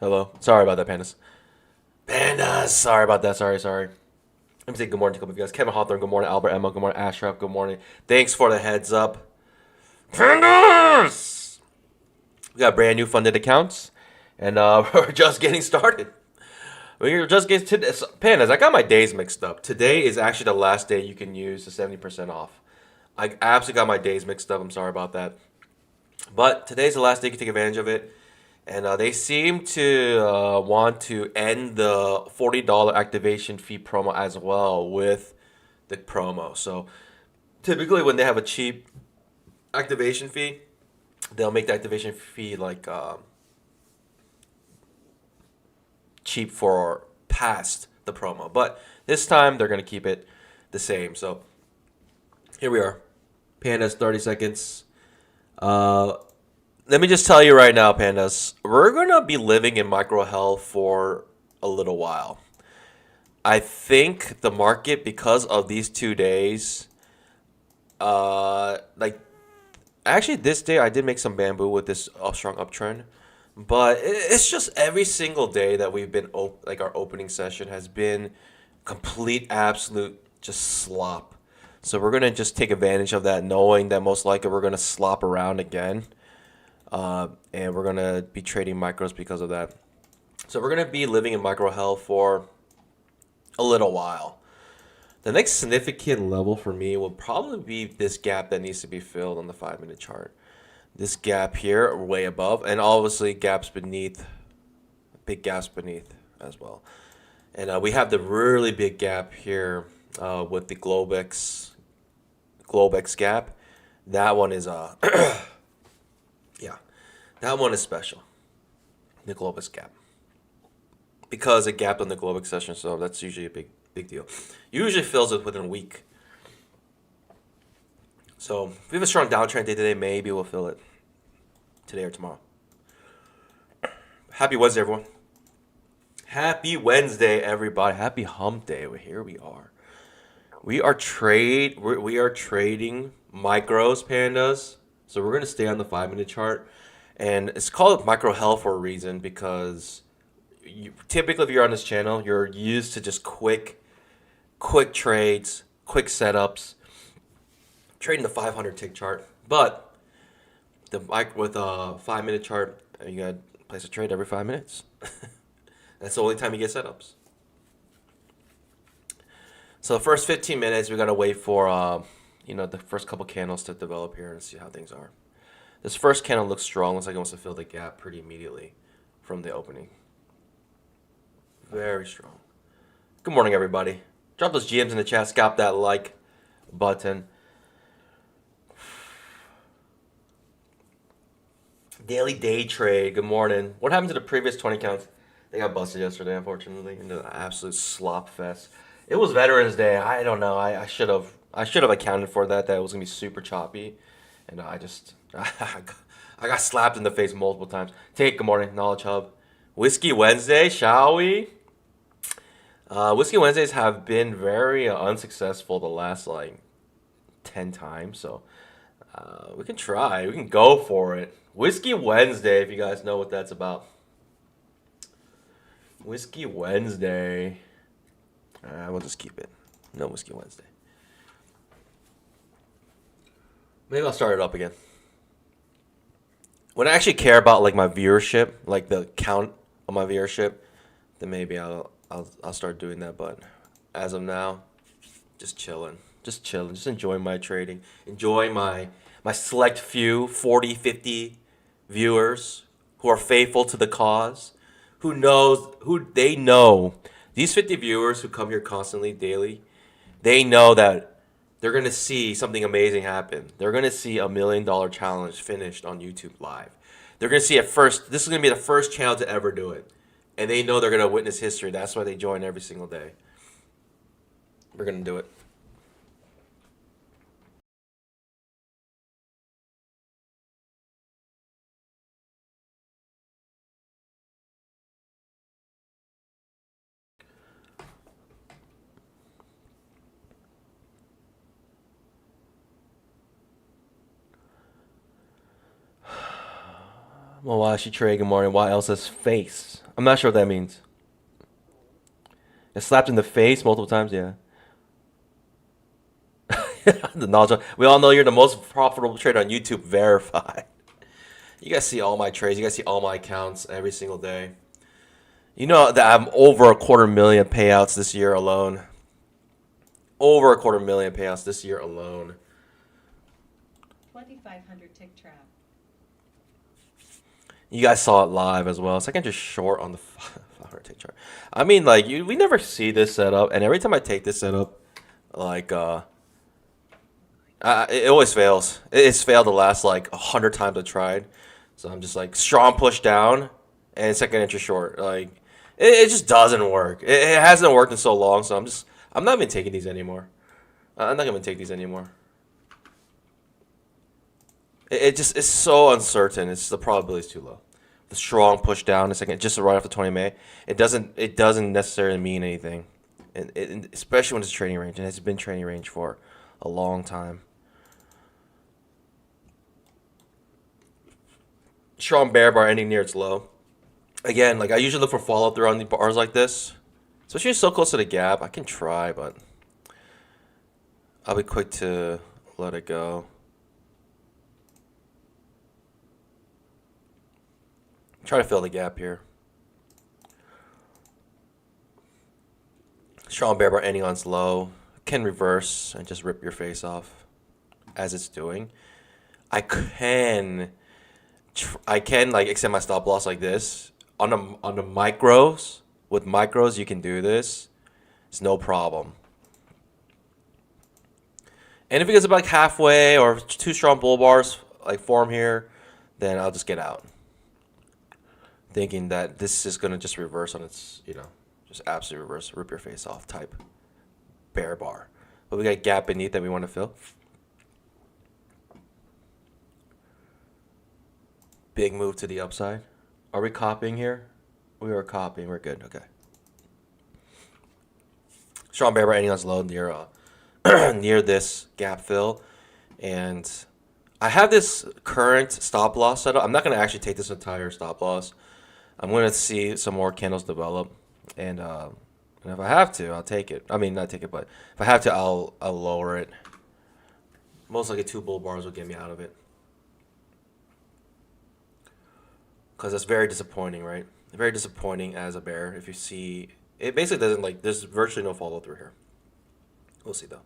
Hello. Sorry about that, pandas. Pandas. Sorry about that. Sorry. Let me say good morning to a couple of you guys. Kevin Hawthorne, good morning. Albert Emma, good morning. Ashraf, good morning. Thanks for the heads up. Pandas! We got brand new funded accounts, and we're just getting started. We're just getting to this. Pandas, I got my days mixed up. Today is actually the last day you can use the 70% off. I absolutely got my days mixed up. I'm sorry about that. But today's the last day you can take advantage of it. And they seem to want to end the $40 activation fee promo as well with the promo. So typically, when they have a cheap activation fee, they'll make the activation fee like cheap for past the promo. But this time, they're going to keep it the same. So here we are. Pandas, 30 seconds. Let me just tell you right now, pandas, we're going to be living in micro hell for a little while. I think the market, because of these 2 days, like, actually this day I did make some bamboo with this strong uptrend, but it's just every single day that we've been, like, our opening session has been complete, absolute, just slop. So we're going to just take advantage of that, knowing that most likely we're going to slop around again. And we're going to be trading micros because of that. So we're going to be living in micro hell for a little while. The next significant level for me will probably be this gap that needs to be filled on the 5-minute chart. This gap here, way above, and obviously gaps beneath, big gaps beneath as well. And we have the really big gap here with the Globex gap. That one is yeah, that one is special. The Globex gap, because it gapped on the Globex session, so that's usually a big deal. Usually fills it within a week. So if we have a strong downtrend day today, maybe we'll fill it today or tomorrow. Happy Wednesday, everyone. Happy Wednesday, everybody. Happy hump day. Here we are. We are trading micros, pandas. So we're gonna stay on the 5-minute chart, and it's called micro hell for a reason, because typically if you're on this channel, you're used to just quick trades, quick setups, trading the 500 tick chart. But with a 5-minute chart, you gotta place a trade every 5 minutes. That's the only time you get setups. So the first 15 minutes, we gotta wait for the first couple candles to develop here and see how things are. This first candle looks strong. Looks like it wants to fill the gap pretty immediately from the opening. Very strong. Good morning, everybody. Drop those GMs in the chat. Scalp that like button. Daily day trade. Good morning. What happened to the previous 20 counts? They got busted yesterday, unfortunately, into an absolute slop fest. It was Veterans Day. I don't know. I should have accounted for that. That it was gonna be super choppy, and I got slapped in the face multiple times. Good morning, Knowledge Hub. Whiskey Wednesday, shall we? Whiskey Wednesdays have been very unsuccessful the last like 10 times, so we can try. We can go for it. Whiskey Wednesday, if you guys know what that's about. Whiskey Wednesday. We'll just keep it. No Whiskey Wednesday. Maybe I'll start it up again. When I actually care about like my viewership, like the count of my viewership, then maybe I'll start doing that. But as of now, just chilling, just enjoying my trading, enjoying my select few 40, 50 viewers who are faithful to the cause, who they know. These 50 viewers who come here constantly, daily, they know that they're going to see something amazing happen. They're going to see a $1 million challenge finished on YouTube Live. They're going to see it first. This is going to be the first channel to ever do it. And they know they're going to witness history. That's why they join every single day. We're going to do it. Well, why is she trading? Good morning. Why Elsa's face? I'm not sure what that means. It slapped in the face multiple times. Yeah. The knowledge. We all know you're the most profitable trader on YouTube. Verified. You guys see all my trades. You guys see all my accounts every single day. You know that I'm over a 250,000 payouts this year alone. Over a 250,000 payouts this year alone. 2,500 tick trap. You guys saw it live as well. So I can just short on the 500 tick chart. I mean, like we never see this setup, and every time I take this setup, like it always fails. It's failed the last like 100 times I tried. So I'm just like strong push down and second entry short. Like it just doesn't work. It hasn't worked in so long. So I'm not even taking these anymore. I'm not gonna take these anymore. It's so uncertain. It's the probability is too low. The strong push down a second, just right after 20 May. It doesn't necessarily mean anything, and especially when it's trading range, and it's been trading range for a long time. Strong bear bar ending near its low. Again, like I usually look for follow through on the bars like this, especially so close to the gap. I can try, but I'll be quick to let it go. Try to fill the gap here. Strong bear bar ending on its low. Can reverse and just rip your face off as it's doing. I can like extend my stop loss like this on the micros. With micros, you can do this. It's no problem. And if it gets about like halfway or two strong bull bars like form here, then I'll just get out. Thinking that this is gonna just reverse on its, just absolutely reverse, rip your face off type bear bar. But we got a gap beneath that we want to fill. Big move to the upside. Are we copying here? We are copying. We're good. Okay. Strong bear bar ending on low near near this gap fill, and I have this current stop loss set up. I'm not gonna actually take this entire stop loss. I'm gonna see some more candles develop, and if I have to, I'll take it. I mean, not take it, but if I have to, I'll lower it. Most likely 2 bull bars will get me out of it. Because that's very disappointing, right? Very disappointing as a bear. If you see, it basically doesn't like, there's virtually no follow through here. We'll see though.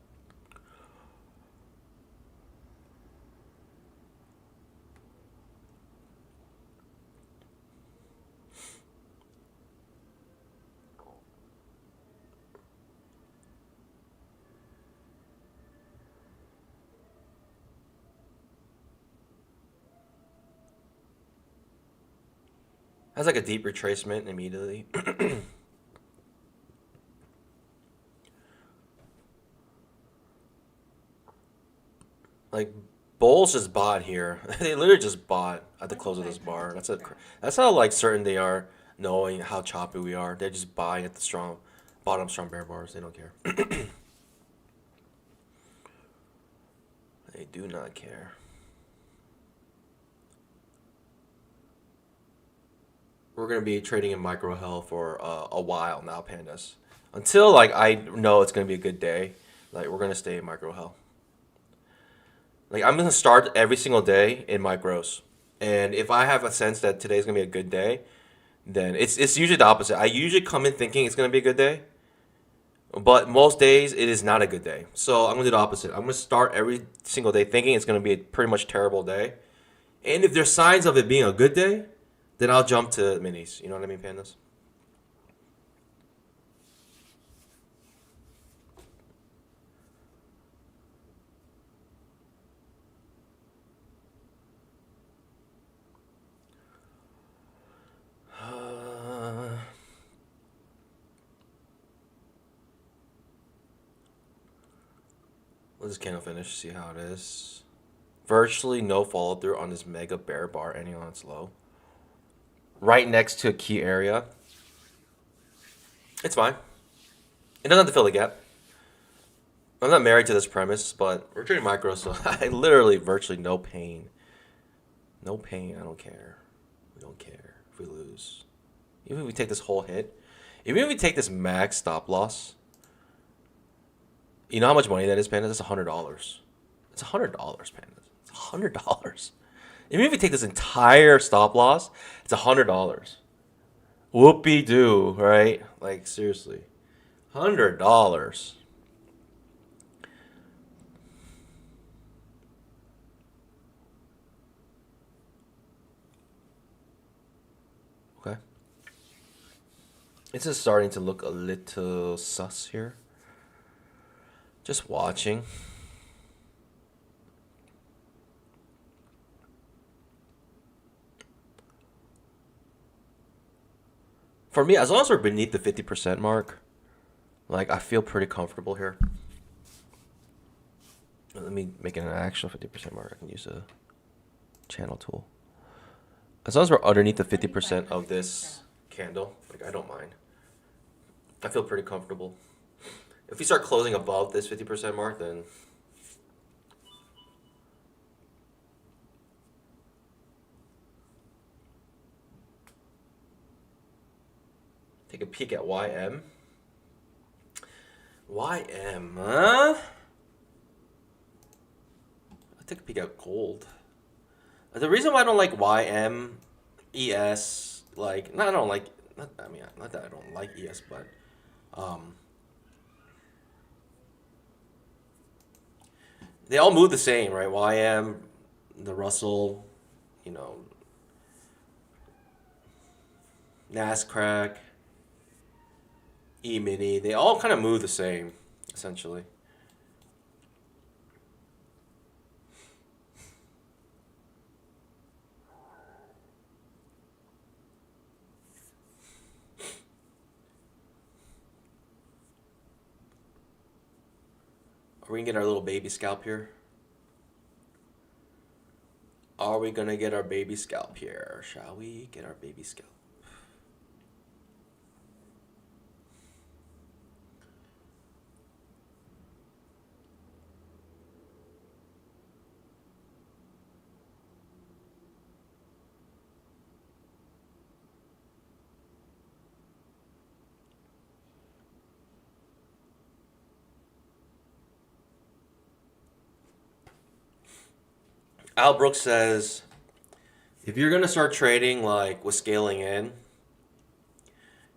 Has like a deep retracement immediately. Like bulls just bought here. They literally just bought at the close of this bar. That's how like certain they are, knowing how choppy we are. They're just buying at the strong bottom strong bear bars. They don't care. They do not care. We're gonna be trading in micro hell for a while now, pandas. Until like I know it's gonna be a good day, like we're gonna stay in micro hell. Like I'm gonna start every single day in micros, and if I have a sense that today's gonna be a good day, then it's usually the opposite. I usually come in thinking it's gonna be a good day, but most days it is not a good day. So I'm gonna do the opposite. I'm gonna start every single day thinking it's gonna be a pretty much terrible day, and if there's signs of it being a good day, then I'll jump to minis. You know what I mean, pandas? Let this candle finish, see how it is. Virtually no follow through on this mega bear bar ending on its low. Right next to a key area. It's fine. It doesn't have to fill the gap. I'm not married to this premise, but we're trading micro, so I literally virtually no pain. No pain, I don't care. don't care if we lose. Even if we take this whole hit, even if we take this max stop loss, you know how much money that is, Pandas? That's $100. It's $100, Pandas. It's $100. Even if we take this entire stop loss, it's $100. Whoopie doo, right? Like seriously, $100. Okay. It's just starting to look a little sus here. Just watching. For me, as long as we're beneath the 50% mark, like I feel pretty comfortable here. Let me make it an actual 50% mark. I can use a channel tool. As long as we're underneath the 50% of this candle, like I don't mind. I feel pretty comfortable. If we start closing above this 50% mark, then take a peek at YM. YM, huh? I'll take a peek at gold. The reason why I don't like YM, ES, like, not I don't like, not, I mean, not that I don't like ES, but, they all move the same, right? YM, the Russell, you know, Nascraq, EMINI, they all kind of move the same, essentially. Are we gonna get our little baby scalp here? Are we gonna get our baby scalp here? Shall we get our baby scalp? Al Brooks says, if you're gonna start trading like with scaling in,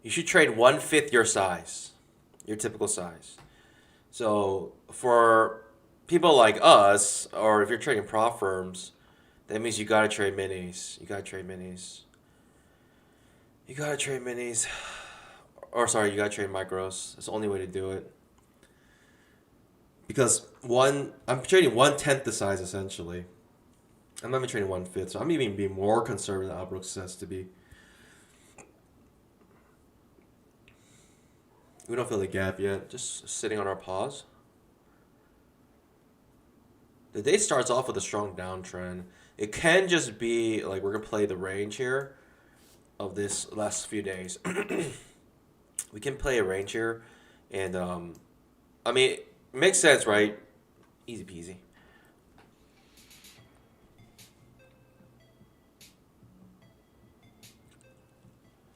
you should trade 1/5 your size, your typical size. So for people like us, or if you're trading prop firms, that means you gotta trade minis. You gotta trade minis. You gotta trade minis. Or sorry, you gotta trade micros. That's the only way to do it. Because I'm trading 1/10 the size essentially. I'm not even trading 1/5, so I'm even being more conservative than Al Brooks says to be. We don't feel the gap yet. Just sitting on our pause. The day starts off with a strong downtrend. It can just be like we're gonna play the range here of this last few days. We can play a range here, and I mean, it makes sense, right? Easy peasy.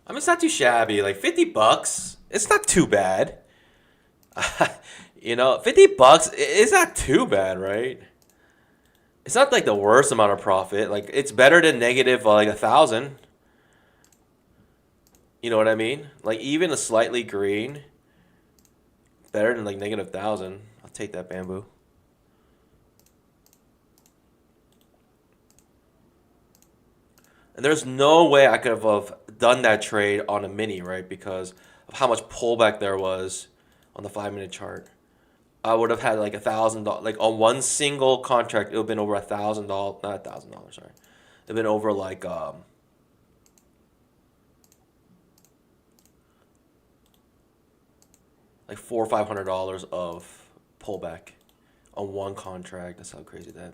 I mean, it's not too shabby. Like $50, it's not too bad. You know, $50, it's not too bad, right? It's not like the worst amount of profit. Like it's better than negative like 1,000. You know what I mean? Like even a slightly green, better than like negative 1,000. I'll take that bamboo. And there's no way I could have done that trade on a mini, right? Because of how much pullback there was on the 5-minute chart. I would have had like $1,000, like on one single contract, it would have been over $1,000, not $1,000, sorry. It would have been over like $400 or $500 of pullback on one contract. That's how crazy that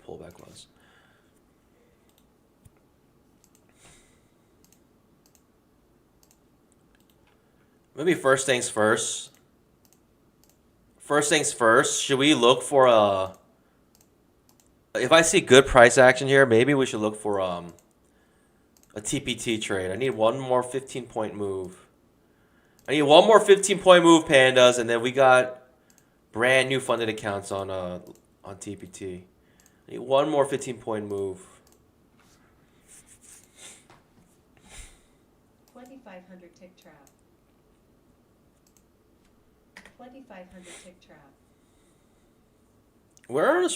pullback was. Maybe first things first. First things first, should we look for a... If I see good price action here, maybe we should look for a a TPT trade. I need one more 15-point move. I need one more 15-point move, pandas, and then we got brand new funded accounts on TPT. I need one more 15-point move. 2,500 tick trap. 2,500 tick trap. We're on a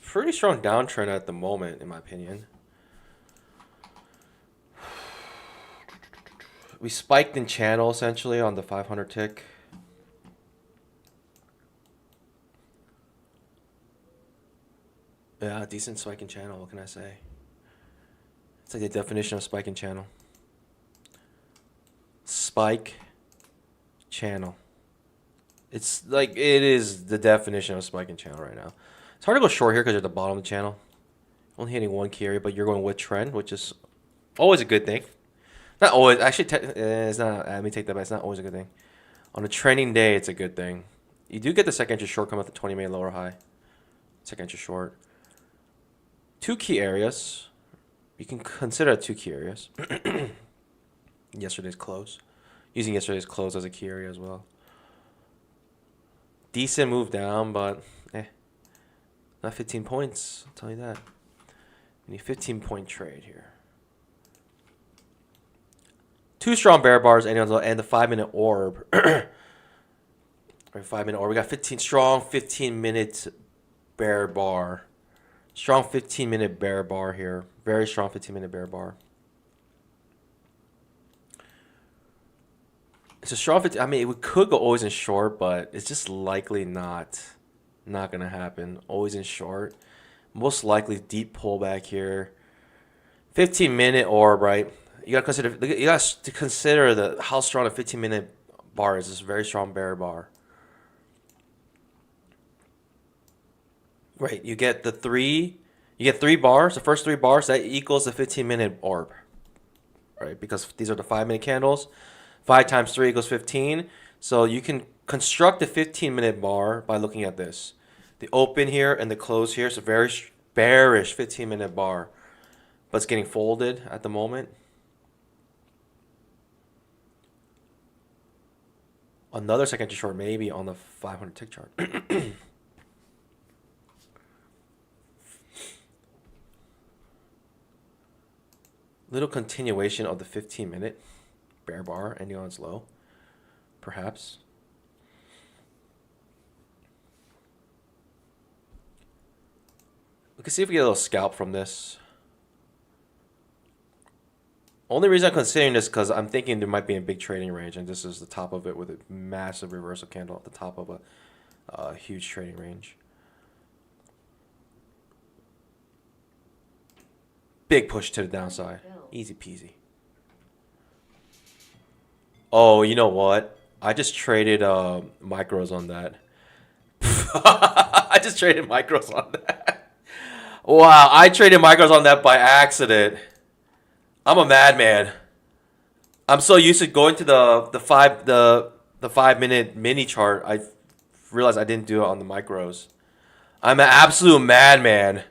pretty strong downtrend at the moment, in my opinion. We spiked in channel essentially on the 500 tick. Yeah, decent spike in channel. What can I say? It's like the definition of spike in channel. Spike channel. It's like it is the definition of spike in channel right now. It's hard to go short here because you're at the bottom of the channel. Only hitting one key area, but you're going with trend, which is always a good thing. Not always. Actually, it's not. Let me take that back. It's not always a good thing. On a trending day, it's a good thing. You do get the second entry short come at the 20-minute lower high. Second entry short. Two key areas. You can consider two key areas. Yesterday's close. Using yesterday's close as a key area as well. Decent move down, but not 15 points. I'll tell you that. You need 15-point trade here. Two strong bear bars and the 5-minute orb. Right, 5-minute orb. We got 15 strong 15-minute bear bar. Strong 15-minute bear bar here. Very strong 15-minute bear bar. It's a strong 15. I mean, we could go always in short, but it's just likely not gonna happen. Always in short. Most likely deep pullback here. 15-minute orb, right? You got to consider how strong a 15-minute bar is. It's a very strong bear bar. Right, you get three bars, the first three bars, that equals the 15-minute orb. Right, because these are the 5-minute candles. 5 times 3 equals 15. So you can construct a 15-minute bar by looking at this. The open here and the close here is a very bearish 15-minute bar. But it's getting folded at the moment. Another second entry short maybe on the 500 tick chart. Little continuation of the 15-minute bear bar ending on its low, perhaps. We can see if we get a little scalp from this. Only reason I'm considering this because I'm thinking there might be a big trading range, and this is the top of it with a massive reversal candle at the top of a huge trading range. Big push to the downside. Easy peasy. Oh, you know what? I just traded micros on that. I just traded micros on that. Wow, I traded micros on that by accident. I'm a madman. I'm so used to going to the 5-minute mini chart. I realized I didn't do it on the micros. I'm an absolute madman.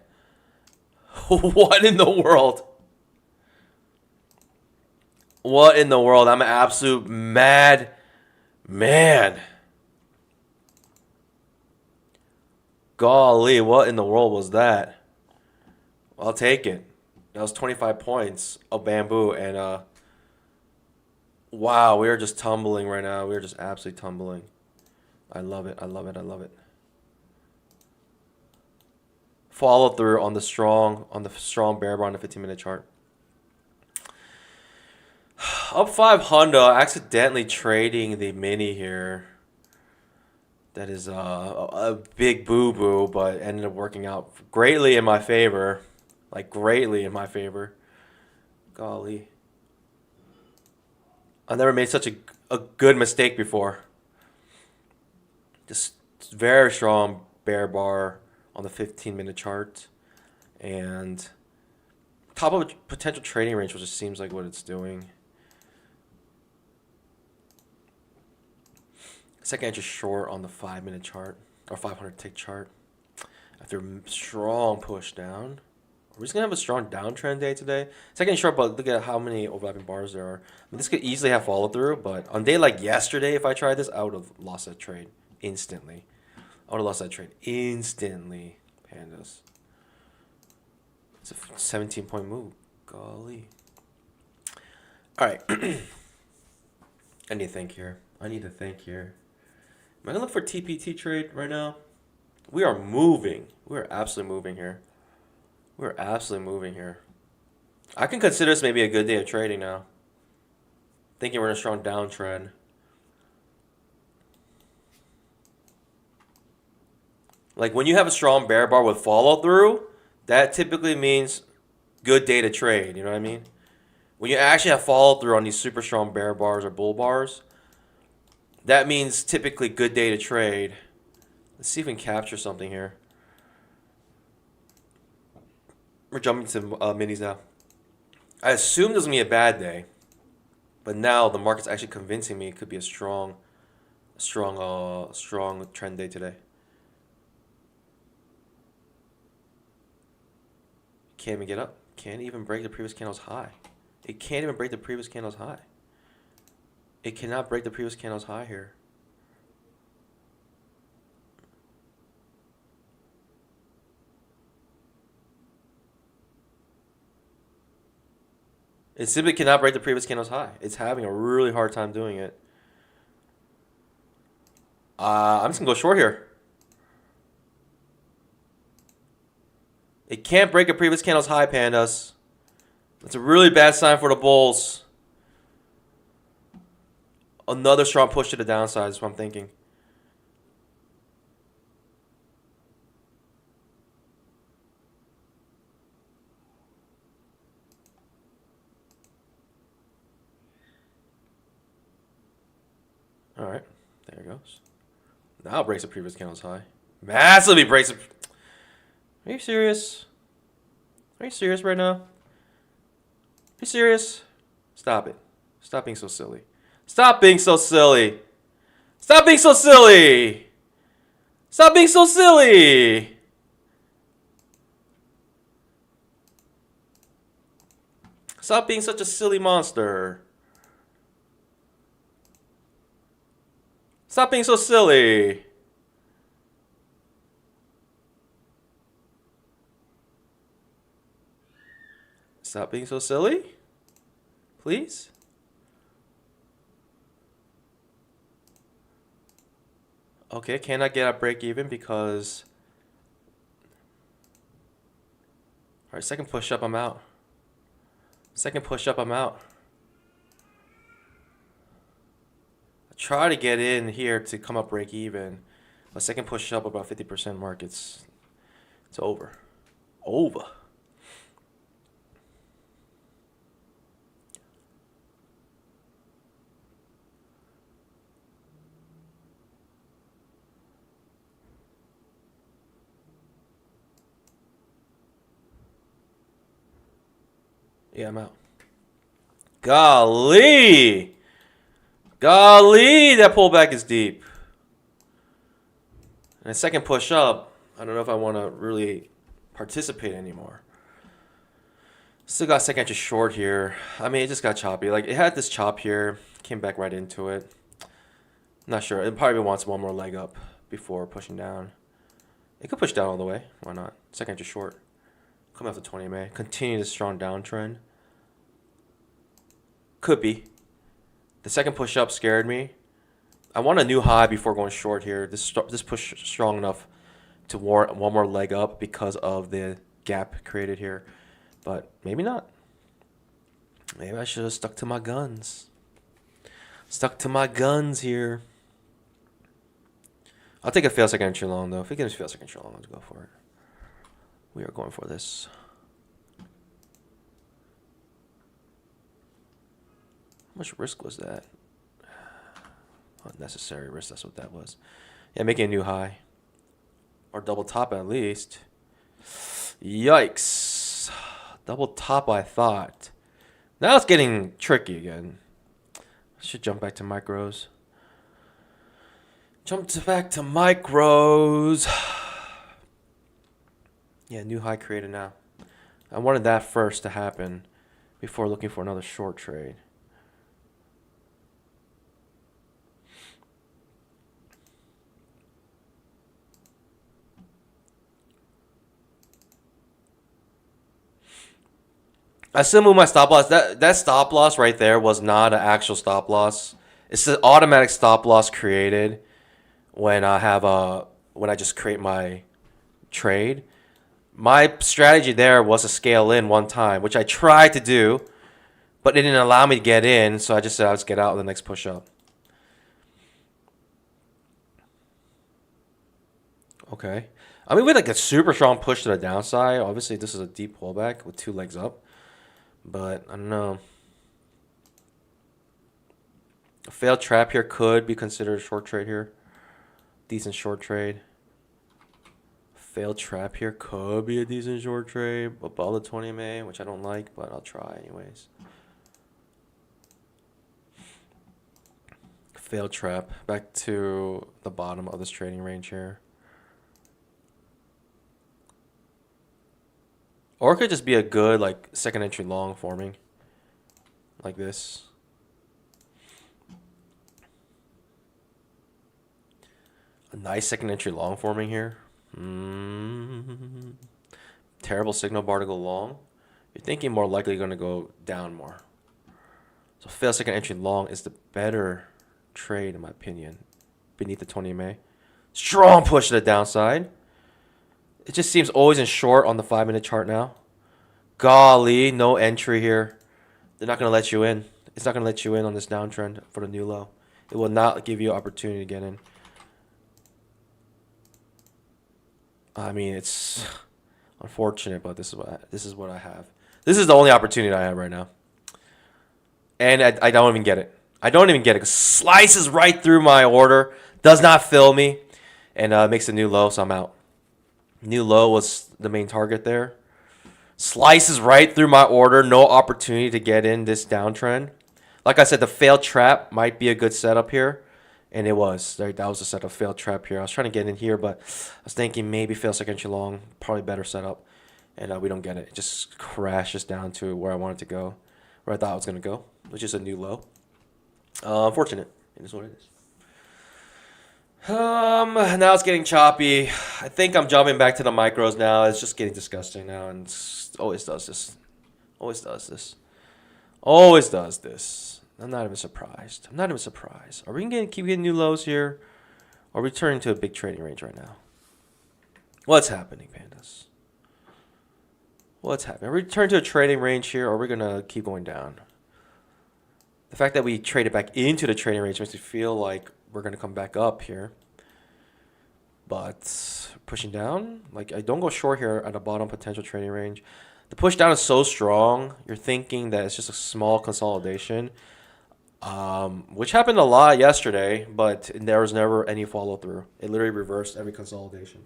What in the world? What in the world? I'm an absolute mad man. Golly, what in the world was that? I'll take it. That was 25 points of bamboo, and wow, we are just tumbling right now. We are just absolutely tumbling. I love it. I love it. I love it. Follow through on the strong bear bar on the 15-minute chart. Up 500, accidentally trading the mini here. That is a big boo-boo, but ended up working out greatly in my favor. Like, greatly in my favor. Golly. I've never made such a good mistake before. Just very strong bear bar on the 15-minute chart. And top of a potential trading range, which just seems like what it's doing. Second entry short on the 5-minute chart, or 500 tick chart. After a strong push down. We're just gonna have a strong downtrend day today. Second short, but look at how many overlapping bars there are. I mean, this could easily have follow through, but on a day like yesterday, if I tried this, I would have lost that trade instantly. I would have lost that trade instantly. Pandas. It's a 17-point move. Golly. All right. I need to think here. Am I gonna look for TPT trade right now? We are moving. We are absolutely moving here. I can consider this maybe a good day of trading now. Thinking we're in a strong downtrend. Like when you have a strong bear bar with follow through, that typically means good day to trade. You know what I mean? When you actually have follow through on these super strong bear bars or bull bars, that means typically good day to trade. Let's see if we can capture something here. We're jumping to minis now. I assumed this was going to be a bad day, but now the market's actually convincing me it could be a strong trend day today. Can't even get up. Can't even break the previous candle's high. It can't even break the previous candle's high. It cannot break the previous candle's high here. It simply cannot break the previous candle's high. It's having a really hard time doing it. I'm just going to go short here. It can't break a previous candle's high, pandas. That's a really bad sign for the bulls. Another strong push to the downside is what I'm thinking. All right, there it goes. Now it breaks the previous candle's high. Massively breaks it. Are you serious? Are you serious right now? Are you serious? Stop it. Stop being so silly. Stop being so silly. Stop being so silly. Stop being so silly. Stop being such a silly monster. Stop being so silly. Stop being so silly. Please. Okay, can I get a break even because... Alright, second push up, I'm out. Second push up, I'm out. I try to get in here to come up break even. A second push up about 50% mark, it's over. Over. Yeah, I'm out. Golly! Golly, that pullback is deep. And a second push up, I don't know if I want to really participate anymore. Still got second entry short here. I mean, it just got choppy. Like, it had this chop here. Came back right into it. Not sure. It probably wants one more leg up before pushing down. It could push down all the way. Why not? Second entry short. Come after 20 May. Continue this strong downtrend. Could be. The second push up scared me. I want a new high before going short here. This push strong enough to warrant one more leg up because of the gap created here. But maybe not. Maybe I should have stuck to my guns. Stuck to my guns here. I'll take a fail second entry long though. If it gives fail second entry long, let's go for it. We are going for this. How much risk was that? Unnecessary risk, that's what that was. Yeah, making a new high. Or double top at least. Yikes. Double top, I thought. Now it's getting tricky again. I should jump back to micros. Jump back to micros. Yeah, new high created now. I wanted that first to happen before looking for another short trade. I still moved my stop loss. That stop loss right there was not an actual stop loss. It's an automatic stop loss created when when I just create my trade. My strategy there was to scale in one time, which I tried to do, but it didn't allow me to get in, so I just said I'll just get out of the next push up. Okay. I mean, with like a super strong push to the downside, obviously this is a deep pullback with 2 legs up. But I don't know. A failed trap here could be considered a short trade here. Decent short trade. Failed trap here could be a decent short trade above the 20 MA, which I don't like, but I'll try anyways. Failed trap. Back to the bottom of this trading range here. Or it could just be a good like second entry long forming. Like this. A nice second entry long forming here. Terrible signal bar to go long. You're thinking more likely going to go down more. So fail second entry long is the better trade in my opinion. Beneath the 20 MA. Strong push to the downside. It just seems always in short on the 5-minute chart now. Golly, no entry here. They're not going to let you in. It's not going to let you in on this downtrend for the new low. It will not give you an opportunity to get in. I mean, it's unfortunate, but this is what I have. This is the only opportunity I have right now. And I don't even get it. I don't even get it. It slices right through my order. Does not fill me. And makes a new low, so I'm out. New low was the main target there. Slices right through my order. No opportunity to get in this downtrend. Like I said, the failed trap might be a good setup here. And it was. That was a setup. Failed trap here. I was trying to get in here, but I was thinking maybe fail second entry long. Probably better setup. And we don't get it. It just crashes down to where I wanted to go. Where I thought I was going to go. Which is a new low. Unfortunate. It is what it is. Now it's getting choppy. I think I'm jumping back to the micros now. It's just getting disgusting now, and always does this. Always does this. Always does this. I'm not even surprised. I'm not even surprised. Are we gonna keep getting new lows here? Or are we turning to a big trading range right now? What's happening, pandas? What's happening? Are we turning to a trading range here, or are we gonna keep going down? The fact that we traded back into the trading range makes me feel like we're going to come back up here. But pushing down, like I don't go short here at the bottom potential trading range. The push down is so strong, you're thinking that it's just a small consolidation, which happened a lot yesterday, but there was never any follow through. It literally reversed every consolidation.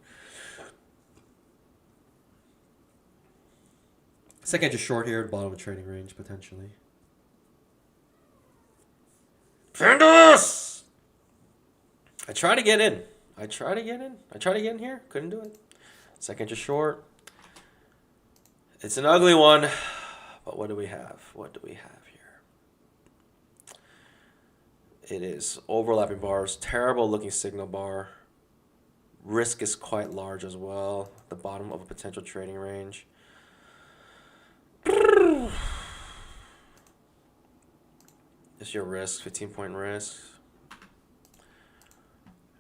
Second just short here at bottom of trading range potentially. Pandas! I try to get in. I try to get in here. Couldn't do it. Second just short. It's an ugly one. But what do we have? What do we have here? It is overlapping bars. Terrible looking signal bar. Risk is quite large as well. The bottom of a potential trading range. It's your risk, 15-point risk.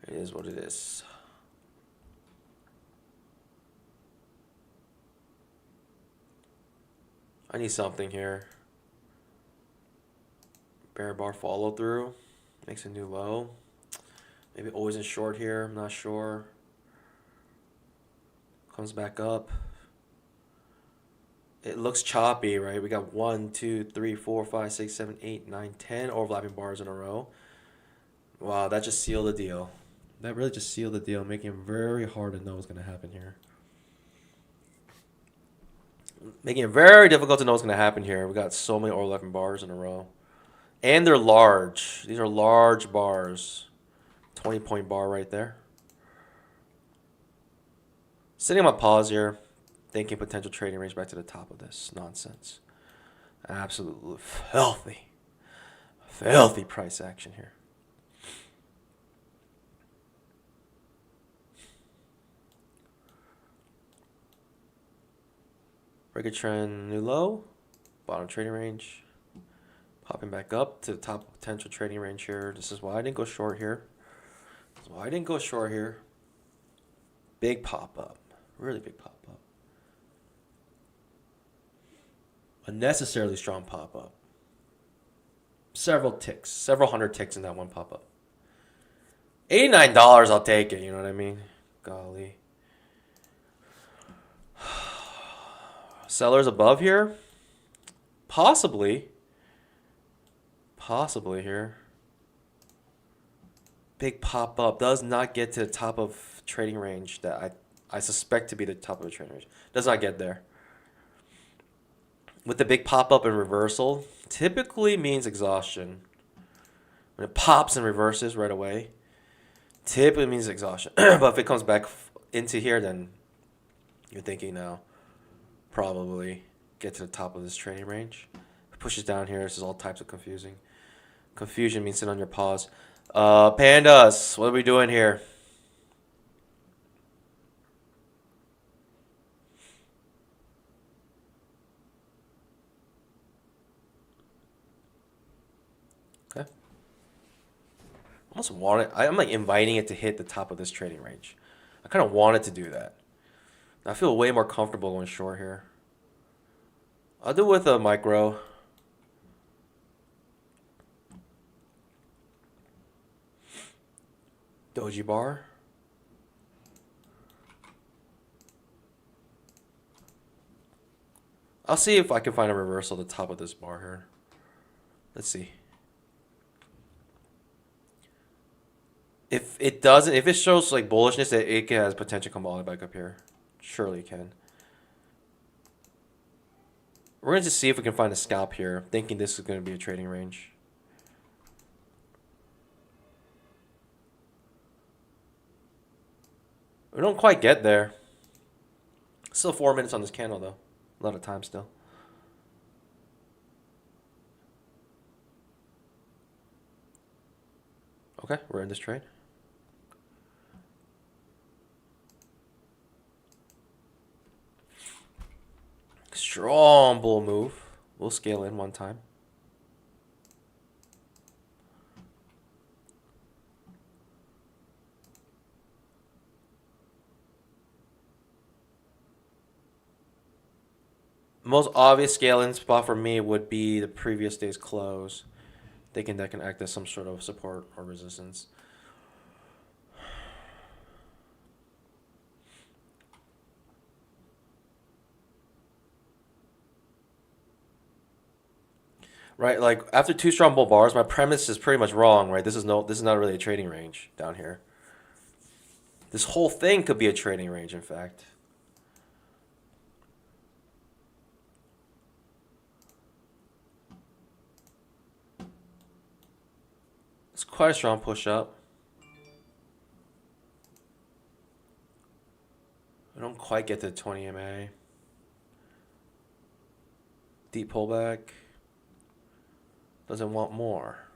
It is what it is. I need something here. Bear bar follow through. Makes a new low. Maybe always in short here. I'm not sure. Comes back up. It looks choppy, right? We got 1, 2, 3, 4, 5, 6, 7, 8, 9, 10 overlapping bars in a row. Wow, that just sealed the deal. That really just sealed the deal, making it very hard to know what's going to happen here. Making it very difficult to know what's going to happen here. We got so many overlapping bars in a row. And they're large. These are large bars. 20-point bar right there. Sitting on my pause here. Thinking potential trading range back to the top of this nonsense. Absolutely filthy. Filthy price action here. Break a trend, new low. Bottom trading range. Popping back up to the top potential trading range here. This is why I didn't go short here. This is why I didn't go short here. Big pop up. Really big pop up. Unnecessarily strong pop up. Several ticks. Several hundred ticks in that one pop up. $89, I'll take it. You know what I mean? Golly. Sellers above here? Possibly. Possibly here. Big pop up. Does not get to the top of trading range that I suspect to be the top of the trading range. Does not get there. With the big pop up and reversal, typically means exhaustion. When it pops and reverses right away, typically means exhaustion. But if it comes back into here, then you're thinking now, probably get to the top of this trading range. It pushes down here. This is all types of confusing. Confusion means sit on your paws. Pandas, what are we doing here? Okay. Almost want it. I'm like inviting it to hit the top of this trading range. I kind of want it to do that. I feel way more comfortable going short here. I'll do it with a micro. Doji bar. I'll see if I can find a reversal at the top of this bar here. Let's see. If it doesn't, if it shows like bullishness, it has potential to come all the way back up here. Surely it can. We're going to just see if we can find a scalp here, thinking this is going to be a trading range. We don't quite get there. Still 4 minutes on this candle, though. A lot of time still. Okay, we're in this trade. Strong bull move. We'll scale in one time. Most obvious scale-in spot for me would be the previous day's close. Thinking that can act as some sort of support or resistance. Right, like after two strong bull bars, my premise is pretty much wrong, right? This is not really a trading range down here. This whole thing could be a trading range, in fact. It's quite a strong push up. I don't quite get to 20 MA. Deep pullback. Doesn't want more.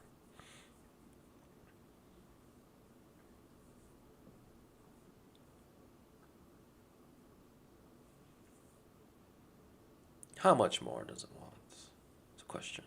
How much more does it want? It's a question.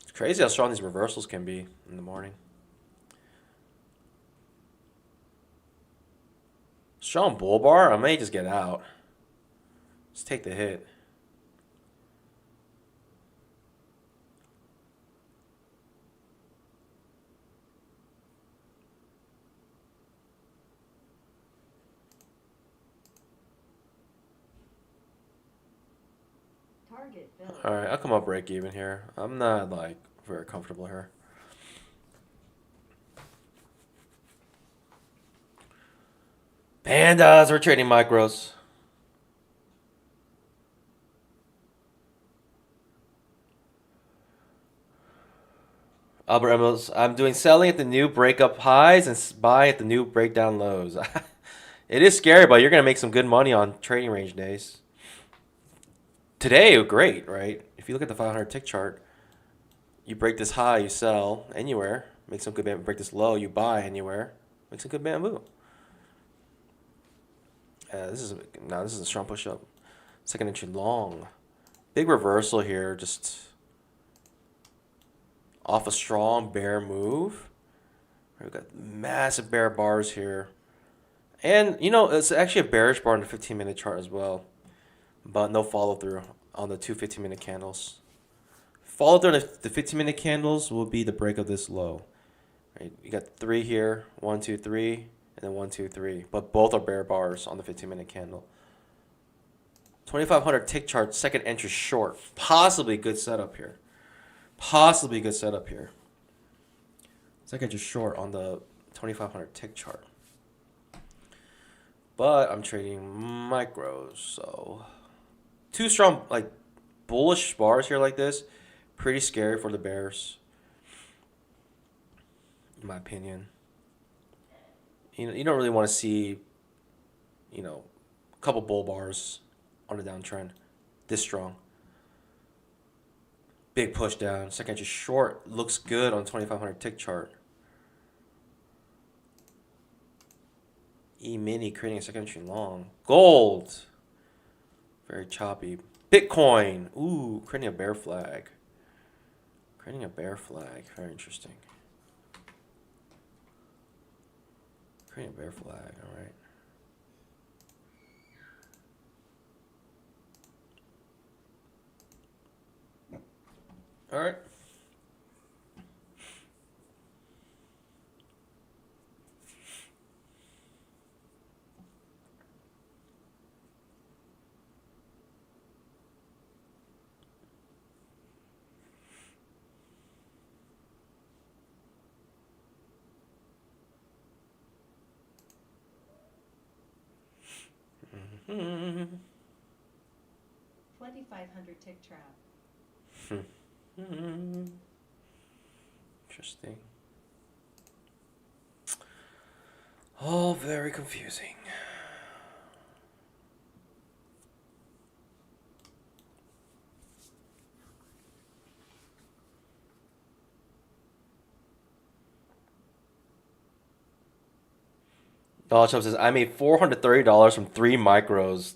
It's crazy how strong these reversals can be in the morning. Strong bull bar, I may just get out. Let's take the hit. Target filled. All right, I'll come up break even here. I'm not like very comfortable here. Pandas, we're trading micros. Albert Emmels, I'm doing selling at the new breakup highs and buy at the new breakdown lows. It is scary, but you're going to make some good money on trading range days. Today, great, right? If you look at the 500 tick chart, you break this high, you sell anywhere, make some good bamboo. Break this low, you buy anywhere, make some good bamboo. This is a strong push up. Second entry long, big reversal here, just off a strong bear move. We've got massive bear bars here, and it's actually a bearish bar on the 15-minute chart as well, but no follow through on the two 15-minute candles. Follow through on the 15-minute candles will be the break of this low. Right, you got 3 here, 1, 2, 3, and then 1, 2, 3. But both are bear bars on the 15-minute candle. 2,500 tick chart, second entry short. Possibly good setup here. Possibly good setup here. Second entry short on the 2,500 tick chart. But I'm trading micros, so 2 strong like bullish bars here like this. Pretty scary for the bears, in my opinion. You don't really want to see, a couple bull bars on the downtrend this strong. Big push down. Second entry short looks good on 2,500 tick chart. EMINI creating a second entry long. Gold. Very choppy. Bitcoin. Ooh, creating a bear flag. Creating a bear flag. Very interesting. Creating a bear flag. All right. All right. Mm-hmm. 2,500 tick trap. Interesting. All very confusing. Donald Trump says, I made $430 from 3 micros.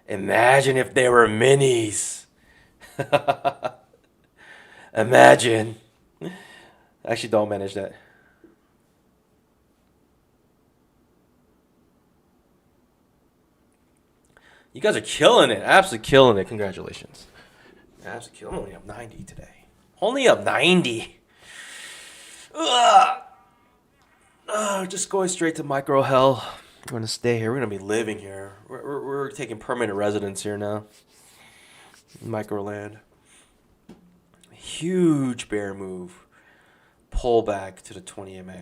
Imagine if they were minis. Imagine. I actually don't manage that. You guys are killing it. Absolutely killing it. Congratulations. Absolutely killing it. I'm only up 90 today. Only up 90. Ugh. Just going straight to micro hell. We're going to stay here. We're going to be living here. We're taking permanent residence here now. Micro land. Huge bear move. Pull back to the 20 MA.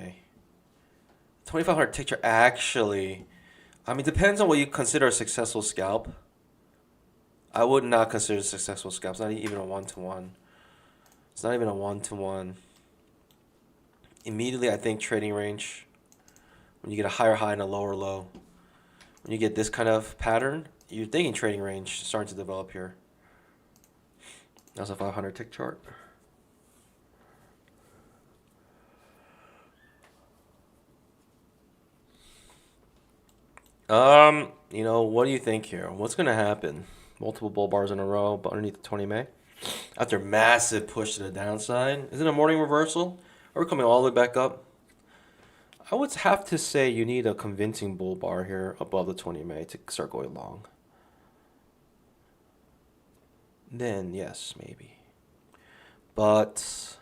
2,500 tick chart actually. I mean, depends on what you consider a successful scalp. I would not consider it a successful scalp. It's not even a 1-to-1. It's not even a 1-to-1. Immediately, I think trading range. When you get a higher high and a lower low. When you get this kind of pattern, you're thinking trading range starting to develop here. That's a 500 tick chart. What do you think here? What's going to happen? Multiple bull bars in a row, but underneath the 20 May. After massive push to the downside. Is it a morning reversal? Are we coming all the way back up? I would have to say you need a convincing bull bar here above the 20 May to start going long. Then, yes, maybe. But,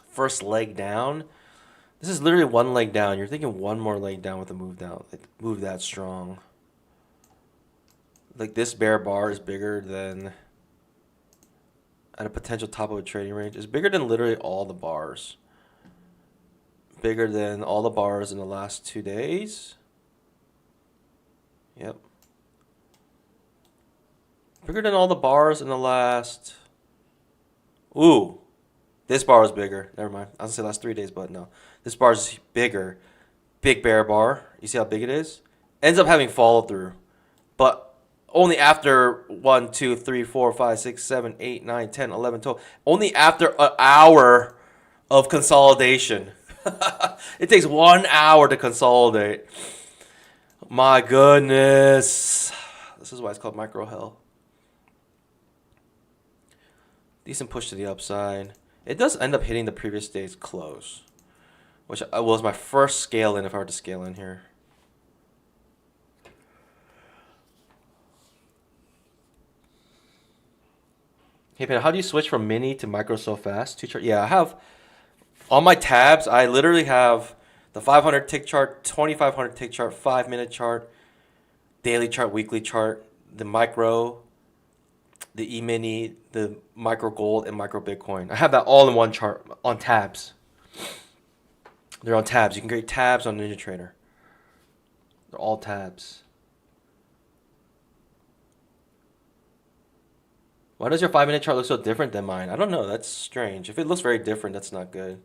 first leg down. This is literally one leg down. You're thinking one more leg down with a move down. It moved that strong. Like this bear bar is bigger than at a potential top of a trading range. It's bigger than literally all the bars. Bigger than all the bars in the last 2 days. Yep. Bigger than all the bars in the last... Ooh. This bar is bigger. Never mind. I was going to say last 3 days, but no. This bar is bigger. Big bear bar. You see how big it is? Ends up having follow through. But only after 1, 2, 3, 4, 5, 6, 7, 8, 9, 10, 11, 12. Only after an hour of consolidation. It takes 1 hour to consolidate. My goodness. This is why it's called micro hell. Decent push to the upside. It does end up hitting the previous day's close, which was my first scale in if I were to scale in here. Hey, Pen, how do you switch from mini to micro so fast? Yeah, I have on my tabs, I literally have the 500 tick chart, 2500 tick chart, 5-minute chart, daily chart, weekly chart, the micro, the EMINI, the micro gold, and micro Bitcoin. I have that all in one chart on tabs. They're on tabs. You can create tabs on NinjaTrader. They're all tabs. Why does your 5-minute chart look so different than mine? I don't know. That's strange. If it looks very different, that's not good.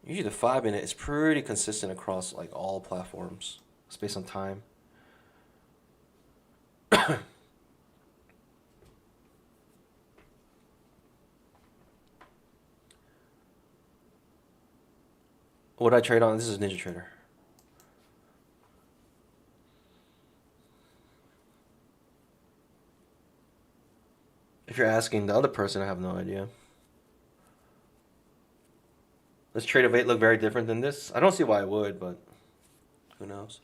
Usually the 5-minute is pretty consistent across like all platforms. It's based on time. What did I trade on? This is NinjaTrader. If you're asking the other person, I have no idea. Does trade of 8 look very different than this? I don't see why it would, but who knows?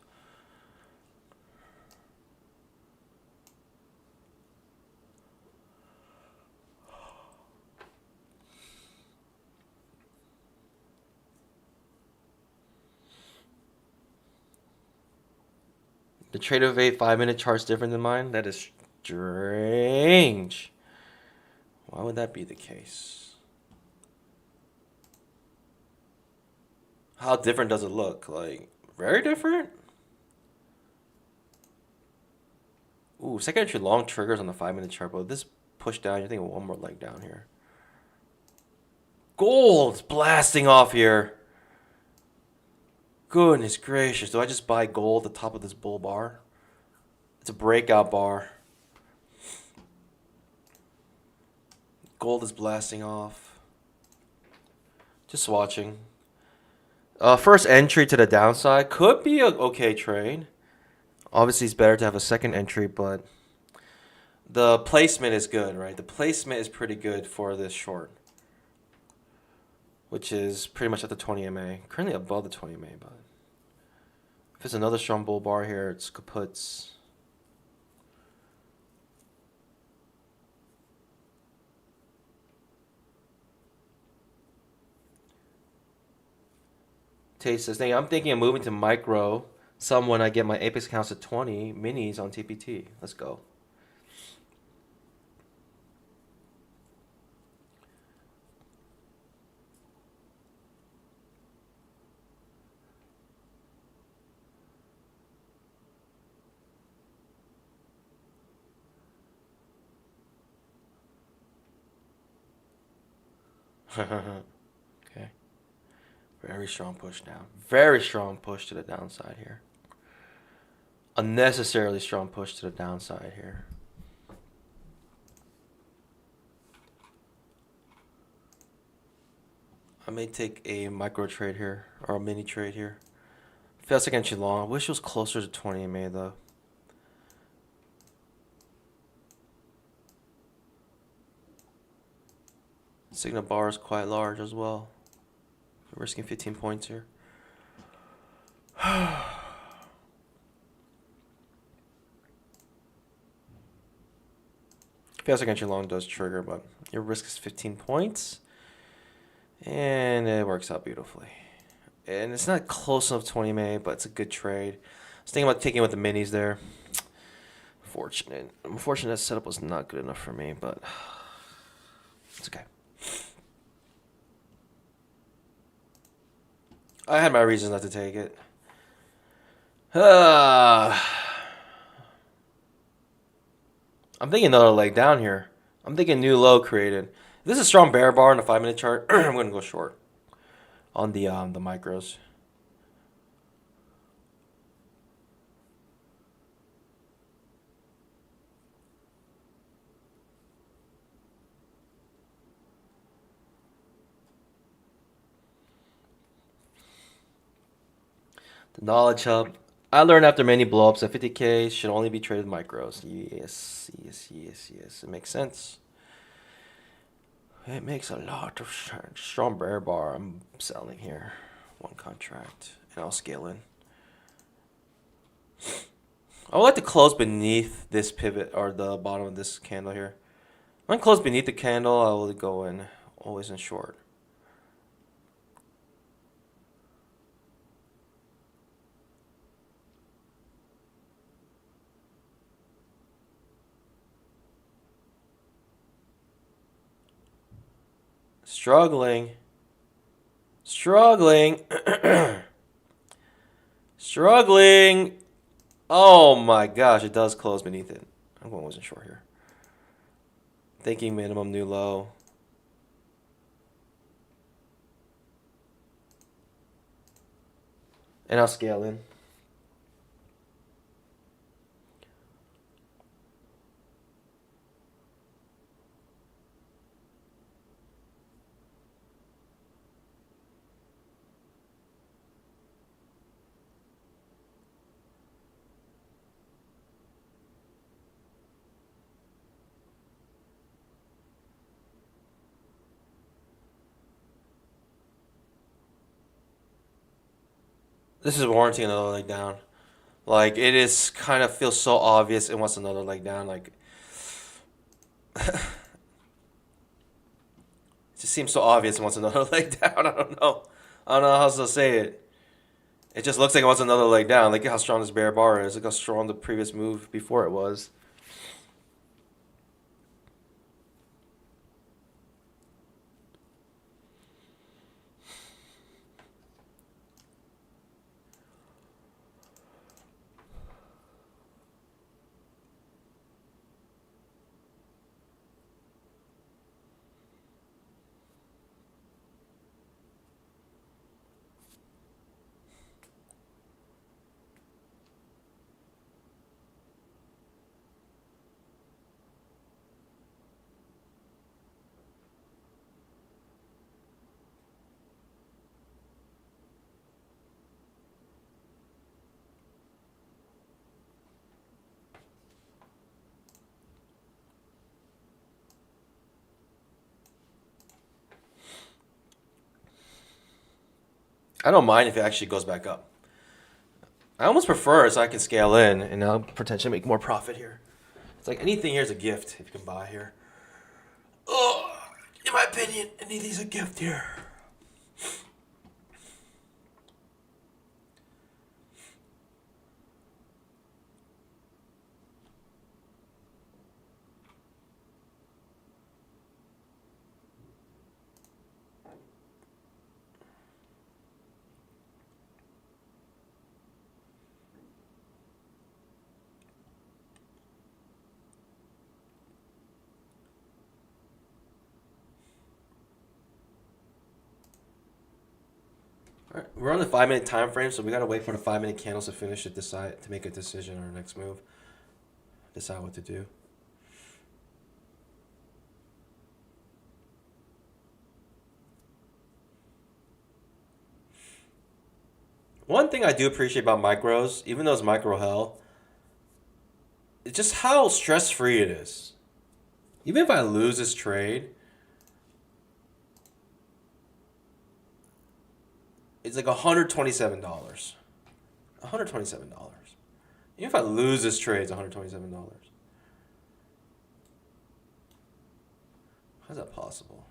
The trade of 8 5-minute chart's different than mine? That is strange. Why would that be the case? How different does it look? Like, very different? Ooh, second entry long triggers on the 5-minute chart, but this push down, you're thinking one more leg down here. Gold's blasting off here. Goodness gracious, do I just buy gold at the top of this bull bar? It's a breakout bar. Gold is blasting off. Just watching. First entry to the downside could be an okay trade. Obviously, it's better to have a second entry, but the placement is good, right? The placement is pretty good for this short, which is pretty much at the 20 MA. Currently above the 20 MA, but if it's another strong bull bar here, it's kaputs. Taste this thing. I'm thinking of moving to micro some when I get my Apex accounts to 20 minis on TPT. Let's go. Okay. Very strong push down. Very strong push to the downside here. Unnecessarily strong push to the downside here. I may take a micro trade here, or a mini trade here. Feels like entry long. I wish it was closer to 20 MA though. Signal bar is quite large as well. We're risking 15 points here. Feels like entry long does trigger, but your risk is 15 points. And it works out beautifully. And it's not close enough to 20 MA, but it's a good trade. I was thinking about taking with the minis there. unfortunate. Unfortunate that setup was not good enough for me, but it's okay. I had my reasons not to take it. I'm thinking another leg down here. I'm thinking new low created. If this is a strong bear bar in the 5-minute chart, I'm going to go short on the micros. The Knowledge Hub. I learned after many blowups that 50K should only be traded micros. Yes, yes, yes, yes. It makes sense. It makes a lot of sense. Strong bear bar. I'm selling here. One contract. And I'll scale in. I would like to close beneath this pivot or the bottom of this candle here. When I close beneath the candle, I will go in. Always in short. Struggling. Struggling. Struggling. Oh my gosh, it does close beneath it. I'm going wasn't short here. Thinking minimum new low. And I'll scale in. This is warranting another leg down. Like, it is kind of feels so obvious it wants another leg down. Like, it just seems so obvious it wants another leg down. I don't know. I don't know how else to say it. It just looks like it wants another leg down. Look at how strong this bear bar is. Look how strong the previous move before it was. I don't mind if it actually goes back up. I almost prefer it so I can scale in and I'll potentially make more profit here. It's like anything here is a gift if you can buy here. Oh, in my opinion, anything's a gift here. All right, we're on the 5-minute time frame, so we gotta wait for the 5-minute candles to finish to decide to make a decision on our next move. Decide what to do. One thing I do appreciate about micros, even though it's micro hell, it's just how stress free it is. Even if I lose this trade, it's like $127. $127. Even if I lose this trade, it's $127. How's that possible?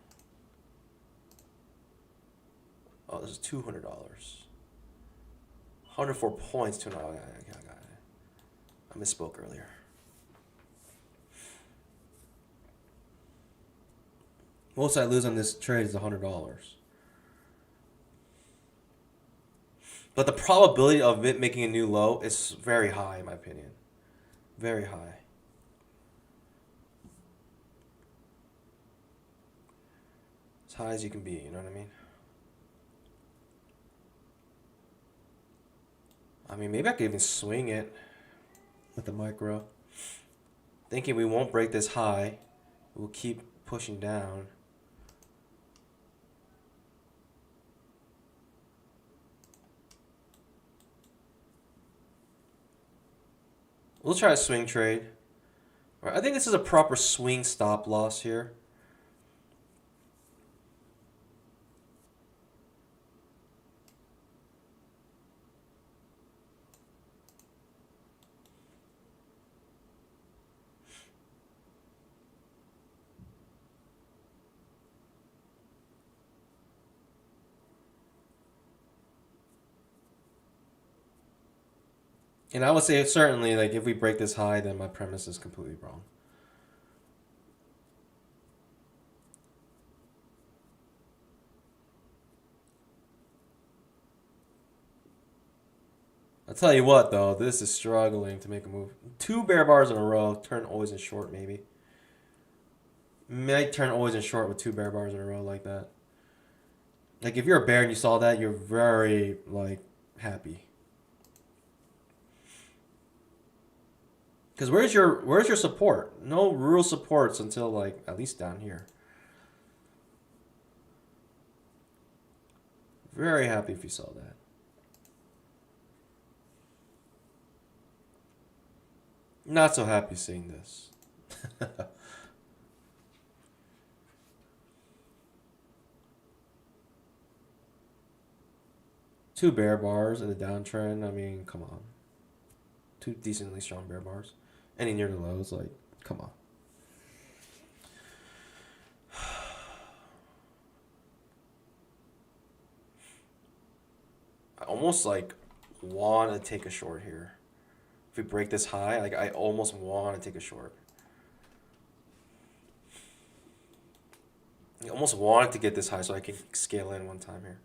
Oh, this is $200. 104 points. I got it. I misspoke earlier. Most I lose on this trade is $100. But the probability of it making a new low is very high, in my opinion. Very high. As high as you can be, you know what I mean? I mean, maybe I could even swing it with the micro. Thinking we won't break this high. We'll keep pushing down. We'll try a swing trade. All right, I think this is a proper swing stop loss here. And I would say certainly, like, if we break this high, then my premise is completely wrong. I'll tell you what, though, this is struggling to make a move. 2 bear bars in a row, turn always in short, maybe. Might turn always in short with 2 bear bars in a row like that. Like, if you're a bear and you saw that, you're very, like, happy. Because where's your support? No real supports until, like, at least down here. Very happy if you saw that. Not so happy seeing this. 2 bear bars in the downtrend. I mean, come on. 2 decently strong bear bars. Any near the lows, like, come on. I almost, like, want to take a short here. If we break this high, like, I almost want to take a short. I almost want to get this high so I can scale in one time here.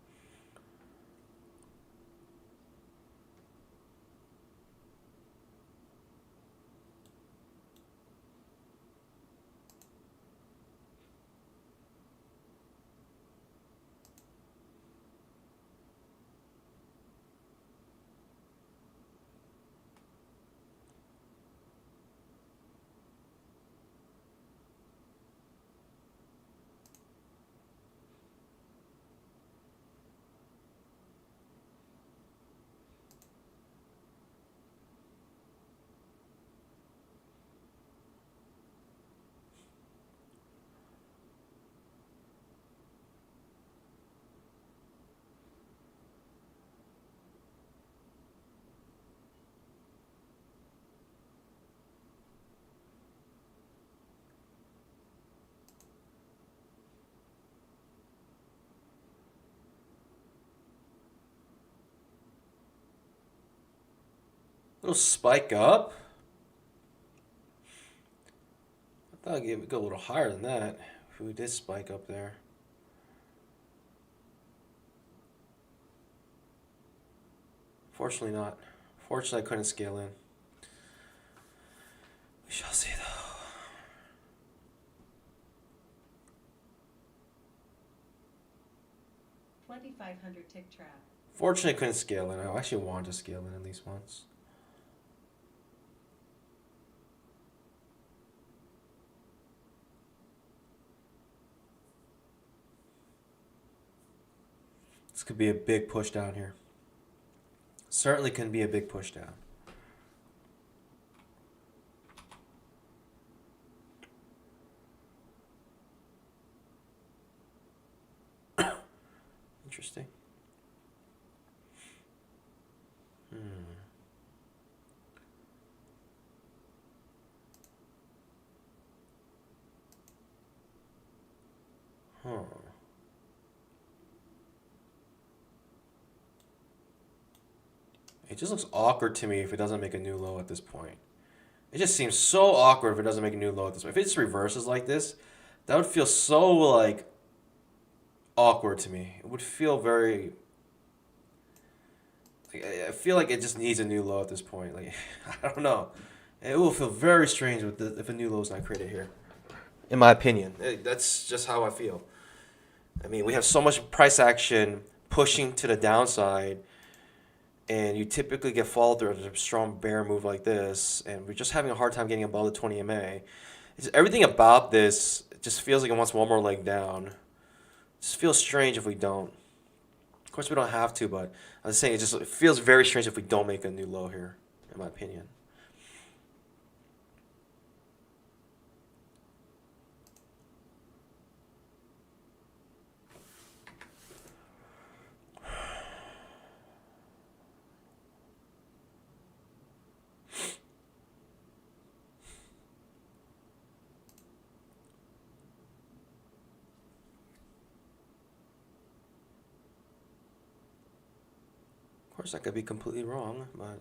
Little spike up. I thought it would go a little higher than that if we did spike up there. Fortunately not. Fortunately, I couldn't scale in. We shall see, though. $2,500 tick trap. Fortunately, I couldn't scale in. I actually wanted to scale in at least once. This could be a big push down here. Certainly can be a big push down. Interesting. Huh. It just looks awkward to me if it doesn't make a new low at this point. It just seems so awkward if it doesn't make a new low at this point. If it just reverses like this, That would feel so like awkward to me. It would feel very. Like, I feel like it just needs a new low at this point. Like I don't know. It will feel very strange with if a new low is not created here. In my opinion, that's just how I feel. I mean, we have so much price action pushing to the downside, and you typically get followed through a strong bear move like this, and we're just having a hard time getting above the 20 MA. Everything about this just feels like it wants one more leg down. It just feels strange if we don't. Of course, we don't have to, but I was saying it feels very strange if we don't make a new low here, in my opinion. Of course, I could be completely wrong, but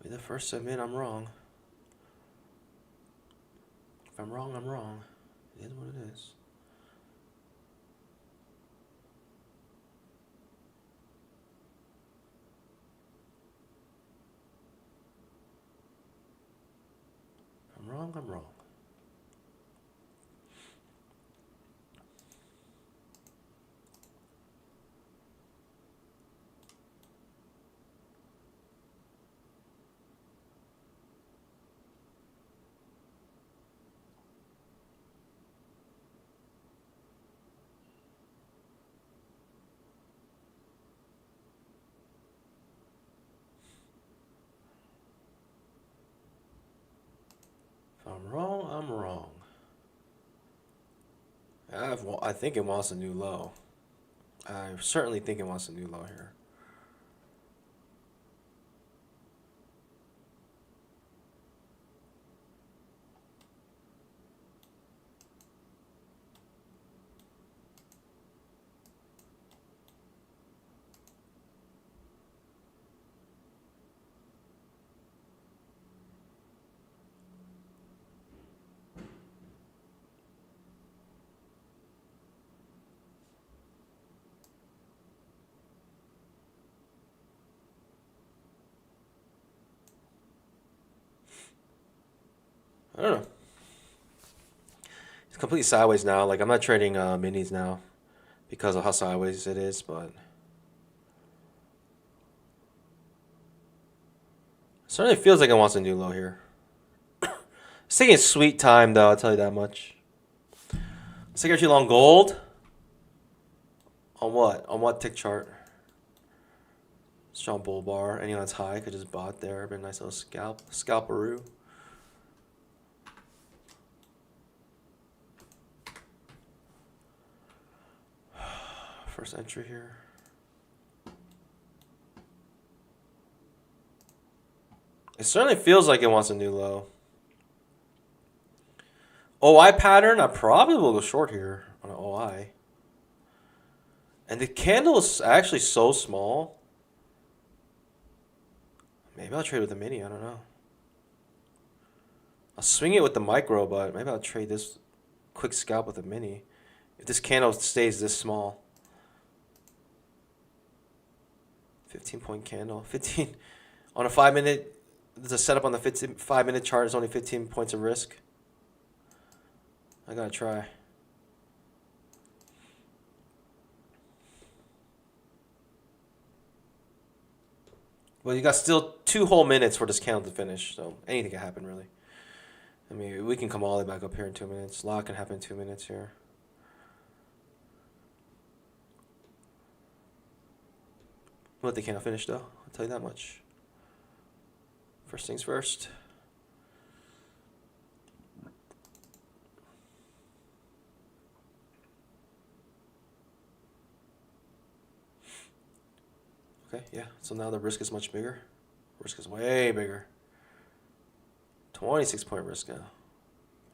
be the first to admit I'm wrong. If I'm wrong, I'm wrong. It is what it is. If I'm wrong, I'm wrong. If I'm wrong, I'm wrong. I think it wants a new low. I certainly think it wants a new low here. I don't know. It's completely sideways now. Like I'm not trading minis now because of how sideways it is, but certainly feels like it wants a new low here. It's taking its sweet time though, I'll tell you that much. Security long gold. On what? On what tick chart? Strong bull bar. Anyone that's high could just bot there. Been a nice little scalperoo. First entry here. It certainly feels like it wants a new low. OI pattern, I probably will go short here on an OI. And the candle is actually so small. Maybe I'll trade with the mini, I don't know. I'll swing it with the micro, but maybe I'll trade this quick scalp with the mini. If this candle stays this small. 15-point candle. 15 on a 5-minute. There's a setup on the 5-minute chart. It's only 15 points of risk. I gotta try. Well, you got still 2 whole minutes for this candle to finish, so anything can happen, really. I mean, we can come all the way back up here in 2 minutes. A lot can happen in 2 minutes here. Let the candle finish, though. I'll tell you that much. First things first. Okay, yeah. So now the risk is much bigger. Risk is way bigger. 26-point risk now.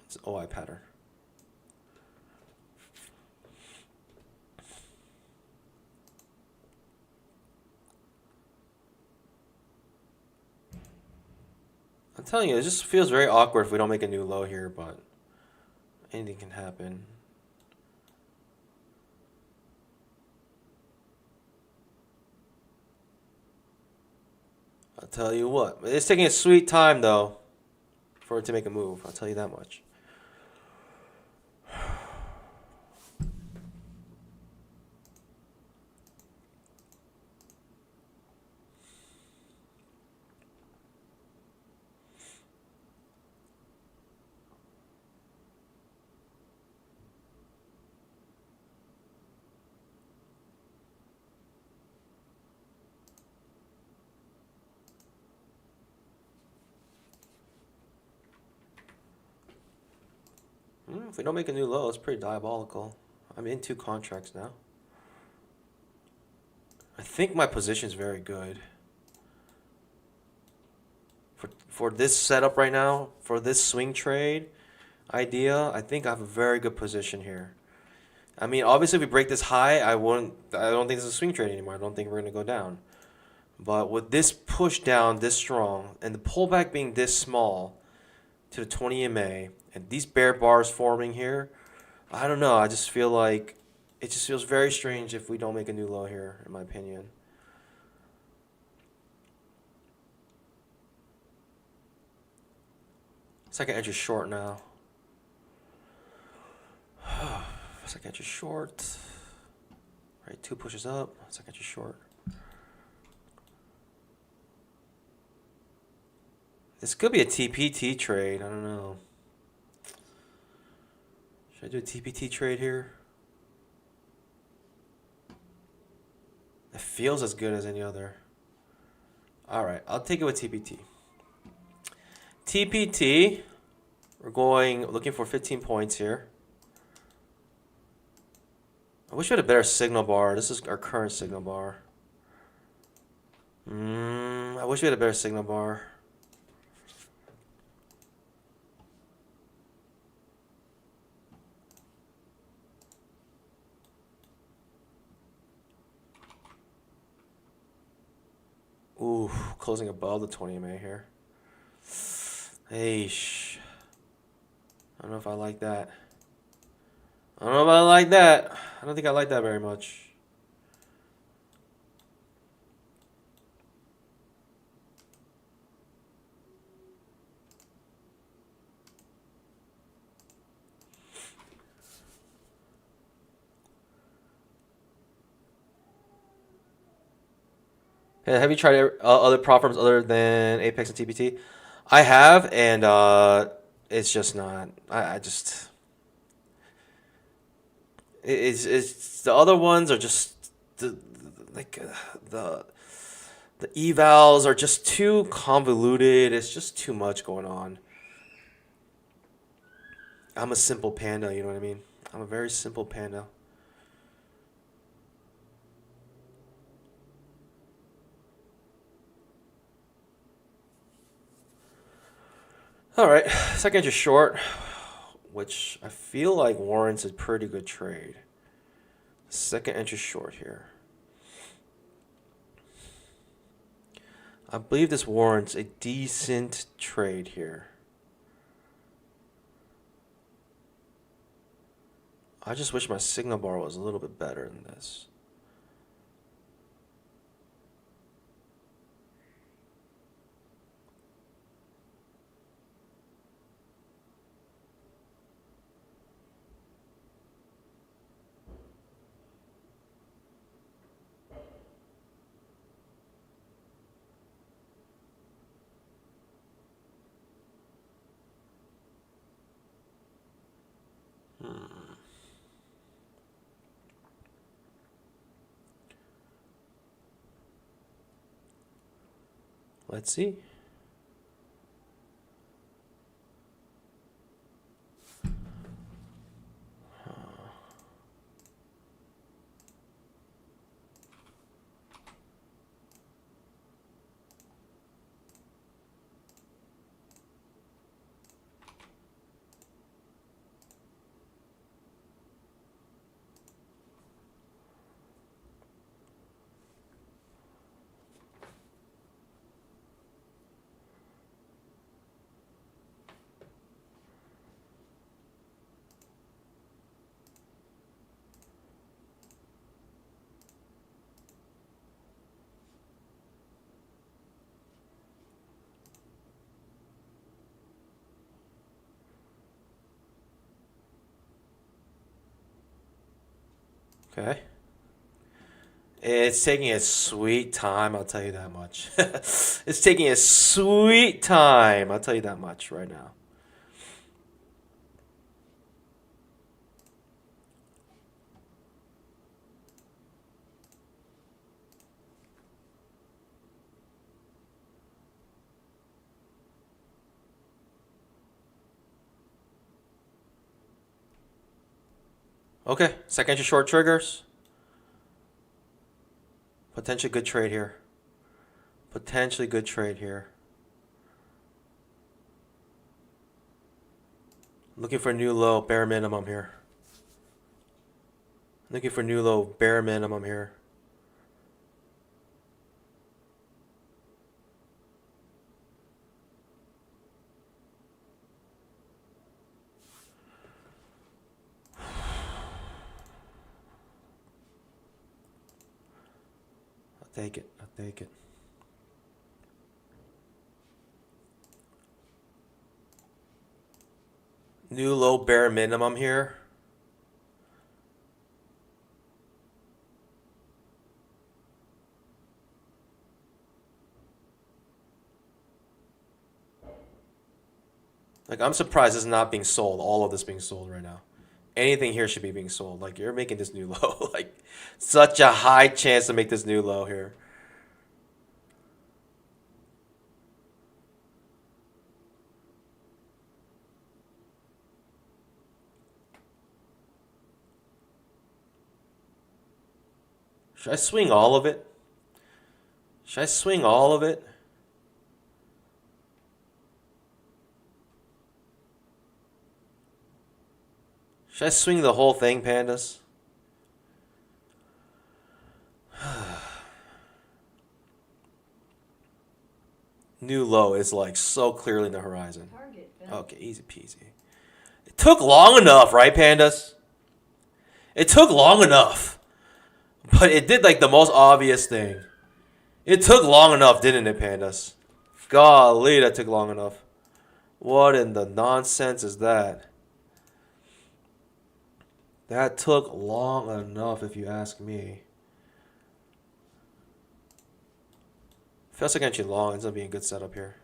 It's an OI pattern. I'm telling you, it just feels very awkward if we don't make a new low here, but anything can happen. I'll tell you what. It's taking a sweet time, though, for it to make a move. I'll tell you that much. If we don't make a new low, it's pretty diabolical. I'm in 2 contracts now. I think my position is very good. For this setup right now, for this swing trade idea, I think I have a very good position here. I mean, obviously, if we break this high, I don't think this is a swing trade anymore. I don't think we're gonna go down. But with this push down this strong and the pullback being this small to the 20 MA and these bear bars forming here, I don't know. I just feel like it just feels very strange if we don't make a new low here, in my opinion. Second entry short now. Second entry short. Right, 2 pushes up. Second entry short. This could be a TPT trade. I don't know. Should I do a TPT trade here? It feels as good as any other. All right, I'll take it with TPT. TPT, we're looking for 15 points here. I wish we had a better signal bar. This is our current signal bar. I wish we had a better signal bar. Ooh, closing above the 20 MA here. Eesh. I don't know if I like that. I don't know if I like that. I don't think I like that very much. Hey, have you tried other prop firms other than Apex and TPT? I have, and it's just not. I just. It's the other ones are just like the evals are just too convoluted. It's just too much going on. I'm a simple panda, you know what I mean? I'm a very simple panda. All right, second just short, which I feel like warrants a pretty good trade. Second entry short here. I believe this warrants a decent trade here. I just wish my signal bar was a little bit better than this. Let's see. Okay. It's taking its sweet time, I'll tell you that much. It's taking its sweet time, I'll tell you that much right now. Okay, second entry short triggers. Potentially good trade here. Potentially good trade here. Looking for a new low, bare minimum here. Looking for new low, bare minimum here. I'll take it. I'll take it. New low, bare minimum here. Like, I'm surprised this is not being sold. All of this being sold right now. Anything here should be being sold. Like, you're making this new low. Like, such a high chance to make this new low here. Should I swing all of it? Should I swing all of it? Should I swing the whole thing, pandas? New low is like so clearly in the horizon. Target filled. Okay, easy peasy. It took long enough, right, pandas? It took long enough. But it did like the most obvious thing. It took long enough, didn't it, pandas? Golly, that took long enough. What in the nonsense is that? That took long enough, if you ask me. Feels like entry long ends up being a good setup here.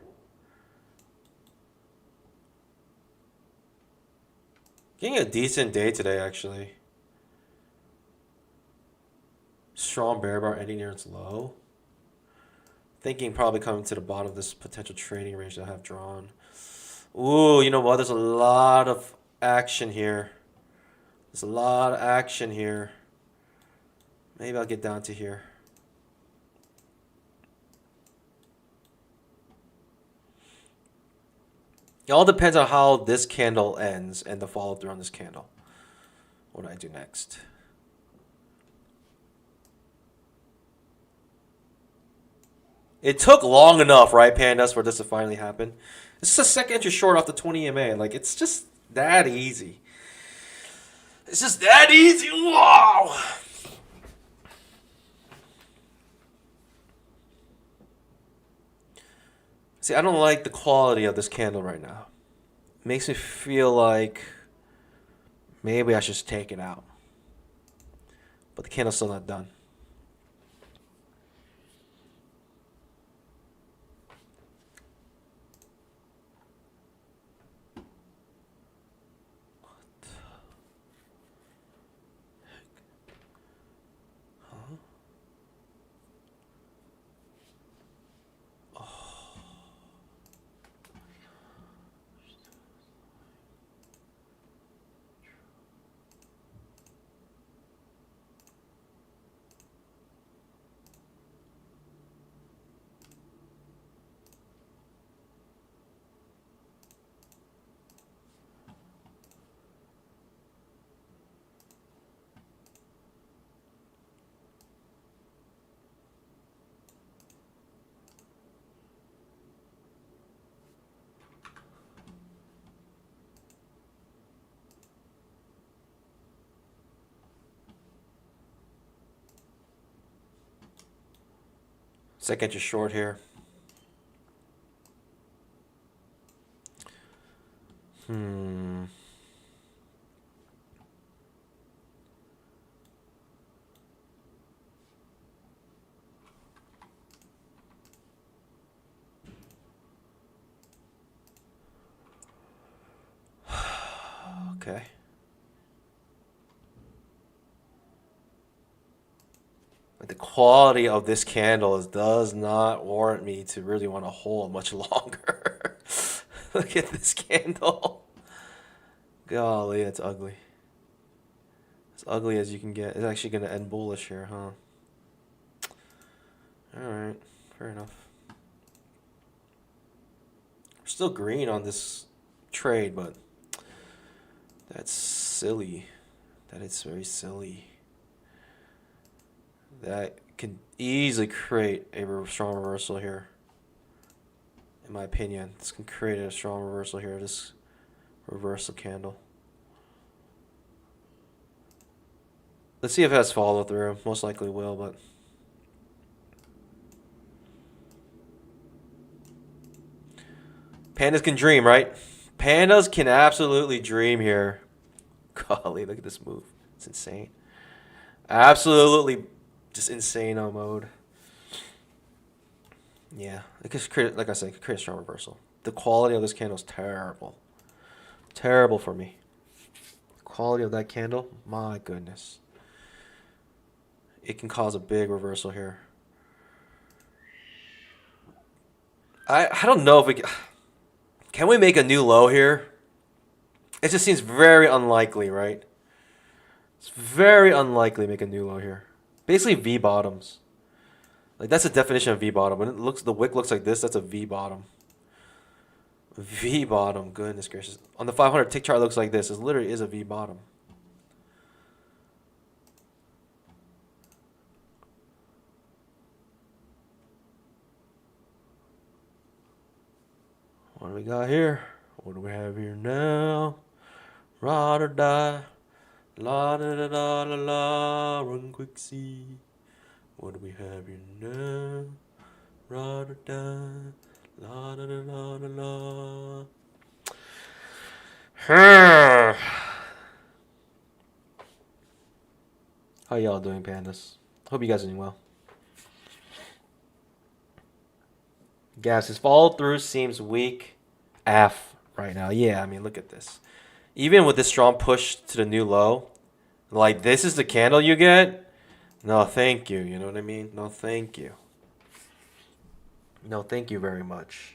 Getting a decent day today, actually. Strong bear bar ending near its low. Thinking probably coming to the bottom of this potential trading range that I have drawn. Ooh, you know what? There's a lot of action here. There's a lot of action here. Maybe I'll get down to here. It all depends on how this candle ends and the follow through on this candle. What do I do next? It took long enough, right, pandas, for this to finally happen. This is a second entry short off the 20 EMA. Like, it's just that easy. It's just that easy. Wow. See, I don't like the quality of this candle right now. It makes me feel like maybe I should just take it out. But the candle's still not done. Second entry short here. Okay. But the quality of this candle does not warrant me to really want to hold much longer. Look at this candle. Golly, that's ugly. As ugly as you can get. It's actually going to end bullish here, huh? Alright, fair enough. We're still green on this trade, but that's silly. That is very silly. That can easily create a strong reversal here. In my opinion, this can create a strong reversal here. This reversal candle. Let's see if it has follow through. Most likely will, but pandas can dream, right? Pandas can absolutely dream here. Golly, look at this move. It's insane. Absolutely just insane on mode. Yeah, it could create, like I said, it could create a strong reversal. The quality of this candle is terrible. Terrible for me. The quality of that candle, my goodness. It can cause a big reversal here. I don't know if we can we make a new low here? It just seems very unlikely, right? It's very unlikely to make a new low here. Basically V bottoms. Like that's the definition of V bottom. When it looks, the wick looks like this, that's a V bottom. V bottom, goodness gracious. On the 500 tick chart, it looks like this. It literally is a V bottom. What do we got here? What do we have here now? Ride or die. La da da da la la. Run quick, see. What do we have here now? Ride or die. La da da da la la. How y'all doing, pandas? Hope you guys are doing well. Gas's follow through seems weak. F right now. Yeah, I mean, look at this. Even with this strong push to the new low, like this is the candle you get. No, thank you. You know what I mean? No, thank you. No, thank you very much.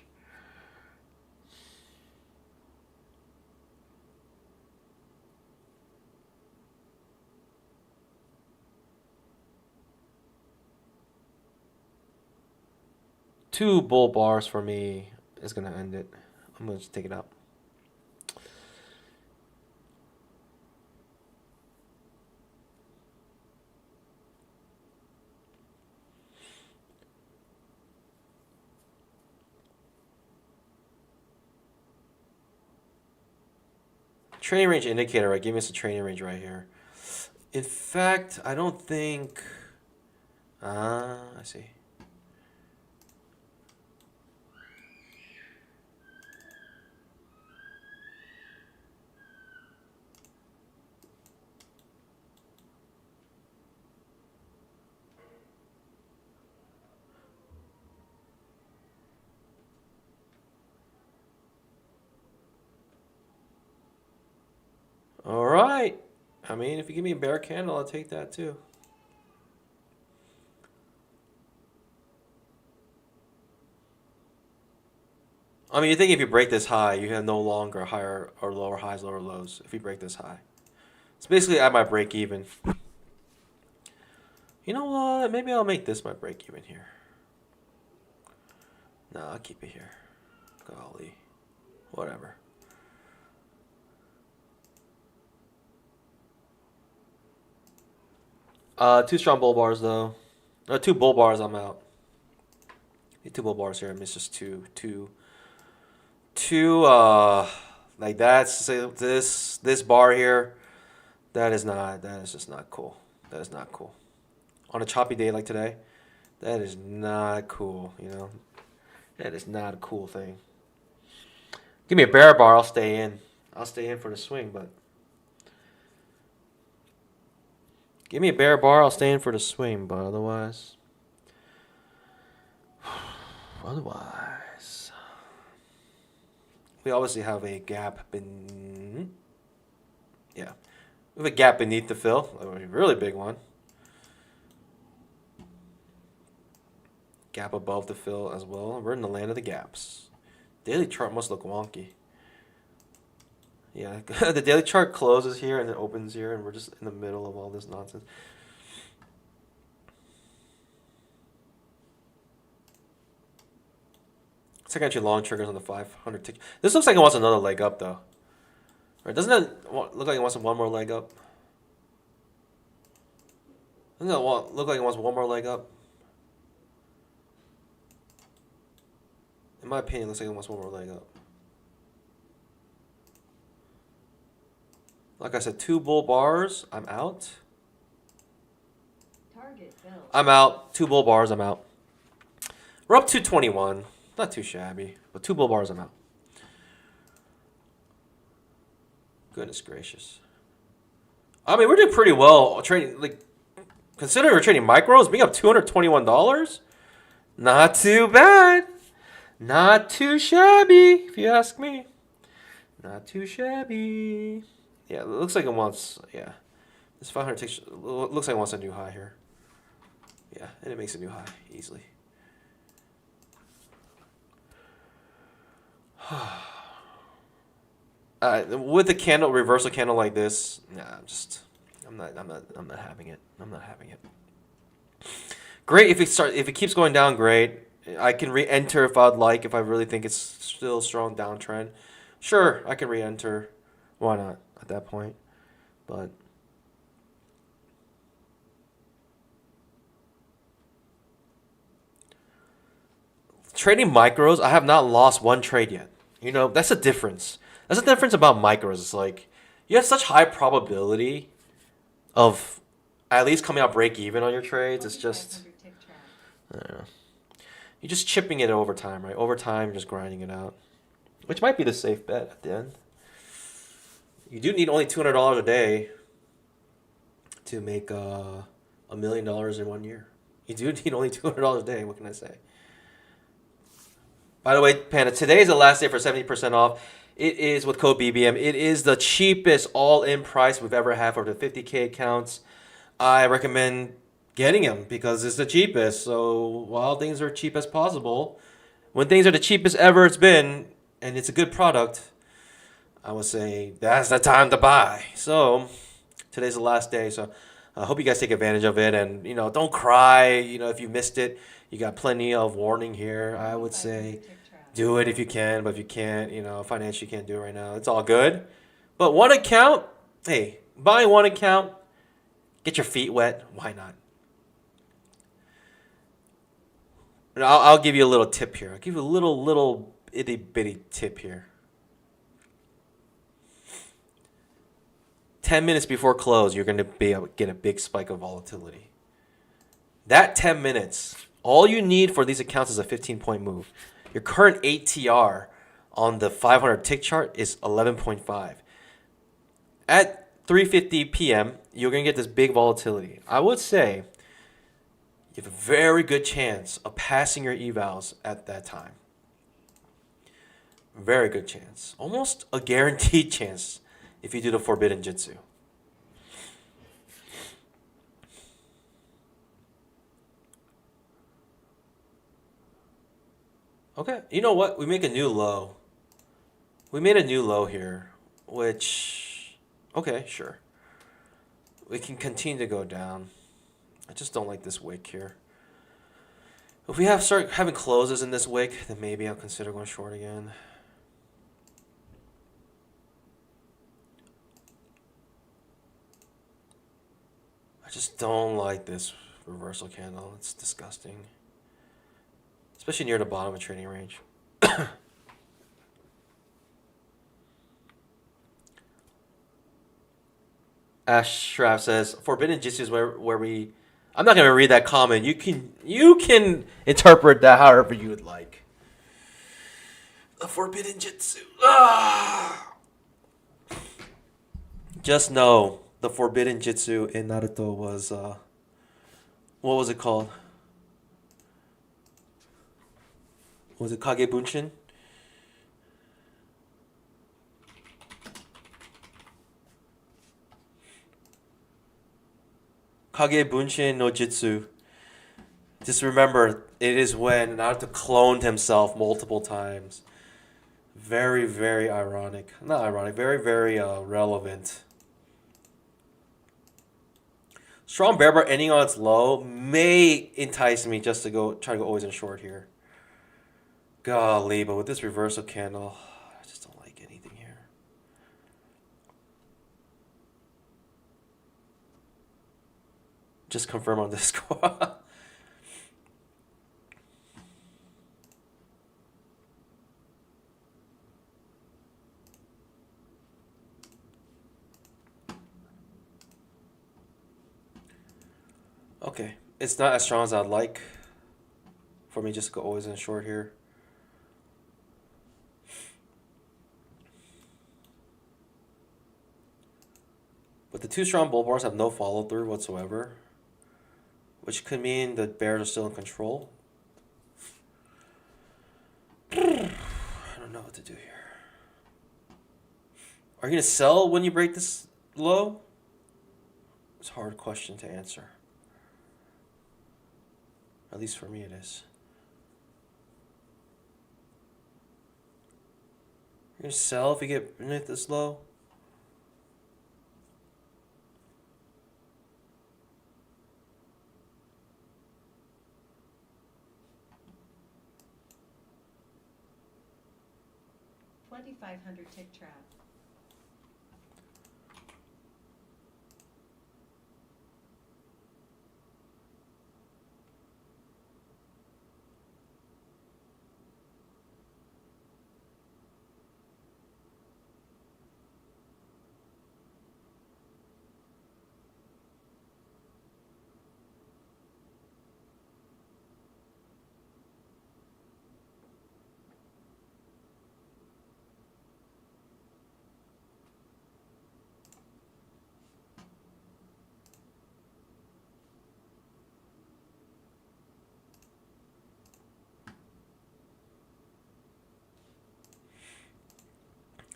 Two bull bars for me is going to end it. I'm going to just take it out. Training range indicator, right? Give me some training range right here. In fact, I don't think... I see. All right. I mean, if you give me a bear candle, I'll take that too. I mean, you think if you break this high, you have no longer higher or lower highs, lower lows. If you break this high, it's basically at my break even. You know what? Maybe I'll make this my break even here. No, I'll keep it here. Golly, whatever. Two strong bull bars though. Two bull bars. I'm out. Need two bull bars here. I mean, it's just two. Like that's say this bar here. That is just not cool. That is not cool. On a choppy day like today, that is not cool. You know, that is not a cool thing. Give me a bear bar. I'll stay in. I'll stay in for the swing, but. Give me a bear bar, I'll stay in for the swing, but otherwise... we obviously have a gap in... Yeah. We have a gap beneath the fill, a really big one. Gap above the fill as well. We're in the land of the gaps. Daily chart must look wonky. Yeah, the daily chart closes here and then opens here, and we're just in the middle of all this nonsense. Second entry long triggers on the 500 tick. This looks like it wants another leg up, though. Right? Doesn't it look like it wants one more leg up? Doesn't it look like it wants one more leg up? In my opinion, it looks like it wants one more leg up. Like I said, 2 bull bars, I'm out. Target filled. I'm out. 2 bull bars, I'm out. We're up 221. Not too shabby, but 2 bull bars, I'm out. Goodness gracious. I mean, we're doing pretty well trading. Like, considering we're trading micros, being up $221, not too bad. Not too shabby, if you ask me. Not too shabby. Yeah, it looks like it wants, yeah. This 500 takes, looks like it wants a new high here. Yeah, and it makes a new high easily. With a candle, reversal candle like this, nah, I'm not having it. I'm not having it. Great if it keeps going down, great. I can re-enter if I'd like, if I really think it's still a strong downtrend. Sure, I can re-enter. Why not at that point? But trading micros, I have not lost one trade yet. You know, that's a difference. That's the difference about micros. It's like you have such high probability of at least coming out break even on your trades. It's just, 4,500 tick track. I don't know. You're just chipping it over time, right? Over time, you're just grinding it out, which might be the safe bet at the end. You do need only $200 a day to make $1 million in 1 year. You do need only $200 a day. What can I say? By the way, Panda, today is the last day for 70% off. It is with code BBM. It is the cheapest all-in price we've ever had for the 50K accounts. I recommend getting them because it's the cheapest. So while things are cheap as possible, when things are the cheapest ever it's been, and it's a good product, I would say that's the time to buy. So today's the last day. So I hope you guys take advantage of it. And, you know, don't cry. You know, if you missed it, you got plenty of warning here. I would say 4,500 tick track. do it if you can. But if you can't, you know, financially can't do it right now, it's all good. But one account, hey, buy one account, get your feet wet. Why not? And I'll give you a little tip here. I'll give you a little itty bitty tip here. 10 minutes before close, you're going to be able to get a big spike of volatility. That 10 minutes, all you need for these accounts is a 15-point move. Your current ATR on the 500 tick chart is 11.5. At 3:50 p.m., you're going to get this big volatility. I would say you have a very good chance of passing your evals at that time. Very good chance. Almost a guaranteed chance if you do the forbidden jitsu. Okay, you know what? We make a new low. We made a new low here, which, okay, sure. We can continue to go down. I just don't like this wick here. If we start having closes in this wick, then maybe I'll consider going short again. I just don't like this reversal candle. It's disgusting. Especially near the bottom of trading range. Ash Shraf says, Forbidden Jitsu is where we... I'm not going to read that comment. You can interpret that however you would like. The Forbidden Jitsu. Ah! Just know the Forbidden Jitsu in Naruto was... what was it called? Was it Kage Bunshin? Kage Bunshin no Jitsu. Just remember, it is when Naruto cloned himself multiple times. Very, very ironic. Not ironic, very, very relevant. Strong bear bar ending on its low may entice me just to go try to go always in short here. Golly, but with this reversal candle, I just don't like anything here. Just confirm on Discord. Okay, it's not as strong as I'd like for me just to go always in short here. But the two strong bull bars have no follow through whatsoever, which could mean the bears are still in control. I don't know what to do here. Are you gonna sell when you break this low? It's a hard question to answer. At least for me it is. You're gonna sell if you get beneath this low? $2,500 tick trap.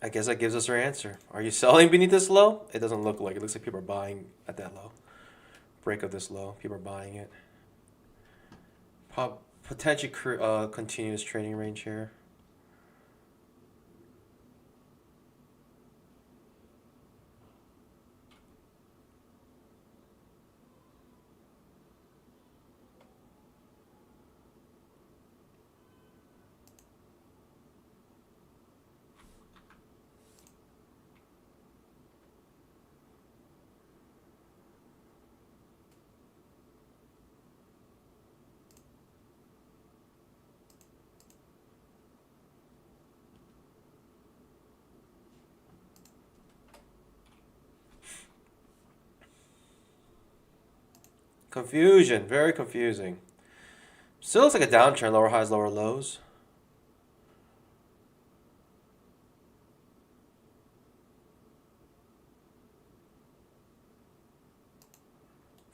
I guess that gives us our answer. Are you selling beneath this low? It doesn't look like it. It looks like people are buying at that low. Break of this low. People are buying it. Potentially continuous trading range here. Confusion. Very confusing. Still looks like a downtrend. Lower highs, lower lows.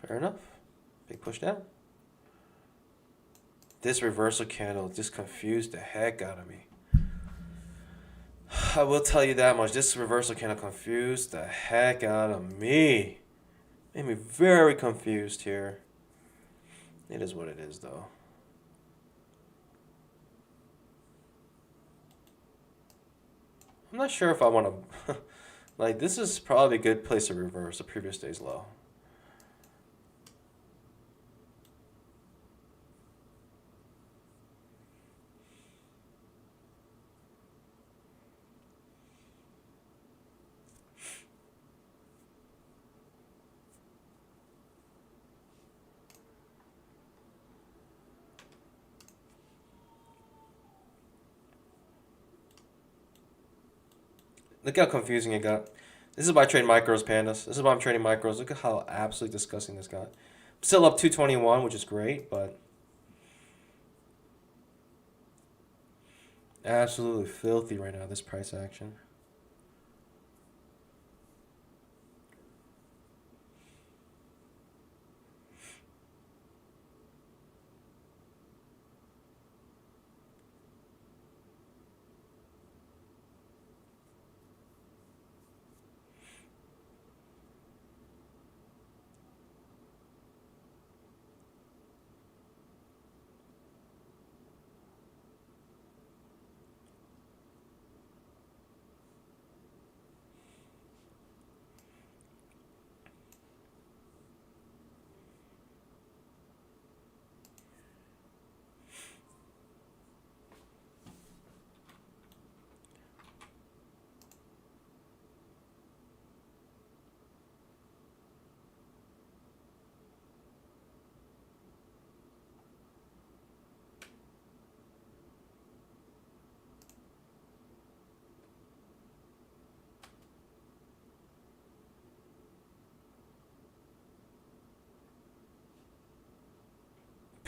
Fair enough. Big push down. This reversal candle just confused the heck out of me. I will tell you that much. This reversal candle confused the heck out of me. Made me very confused here. It is what it is, though. I'm not sure if I want to... like, this is probably a good place to reverse the previous day's low. Look how confusing it got. This is why I trade micros, pandas. This is why I'm trading micros. Look at how absolutely disgusting this got. Still up 221, which is great, but absolutely filthy right now, this price action.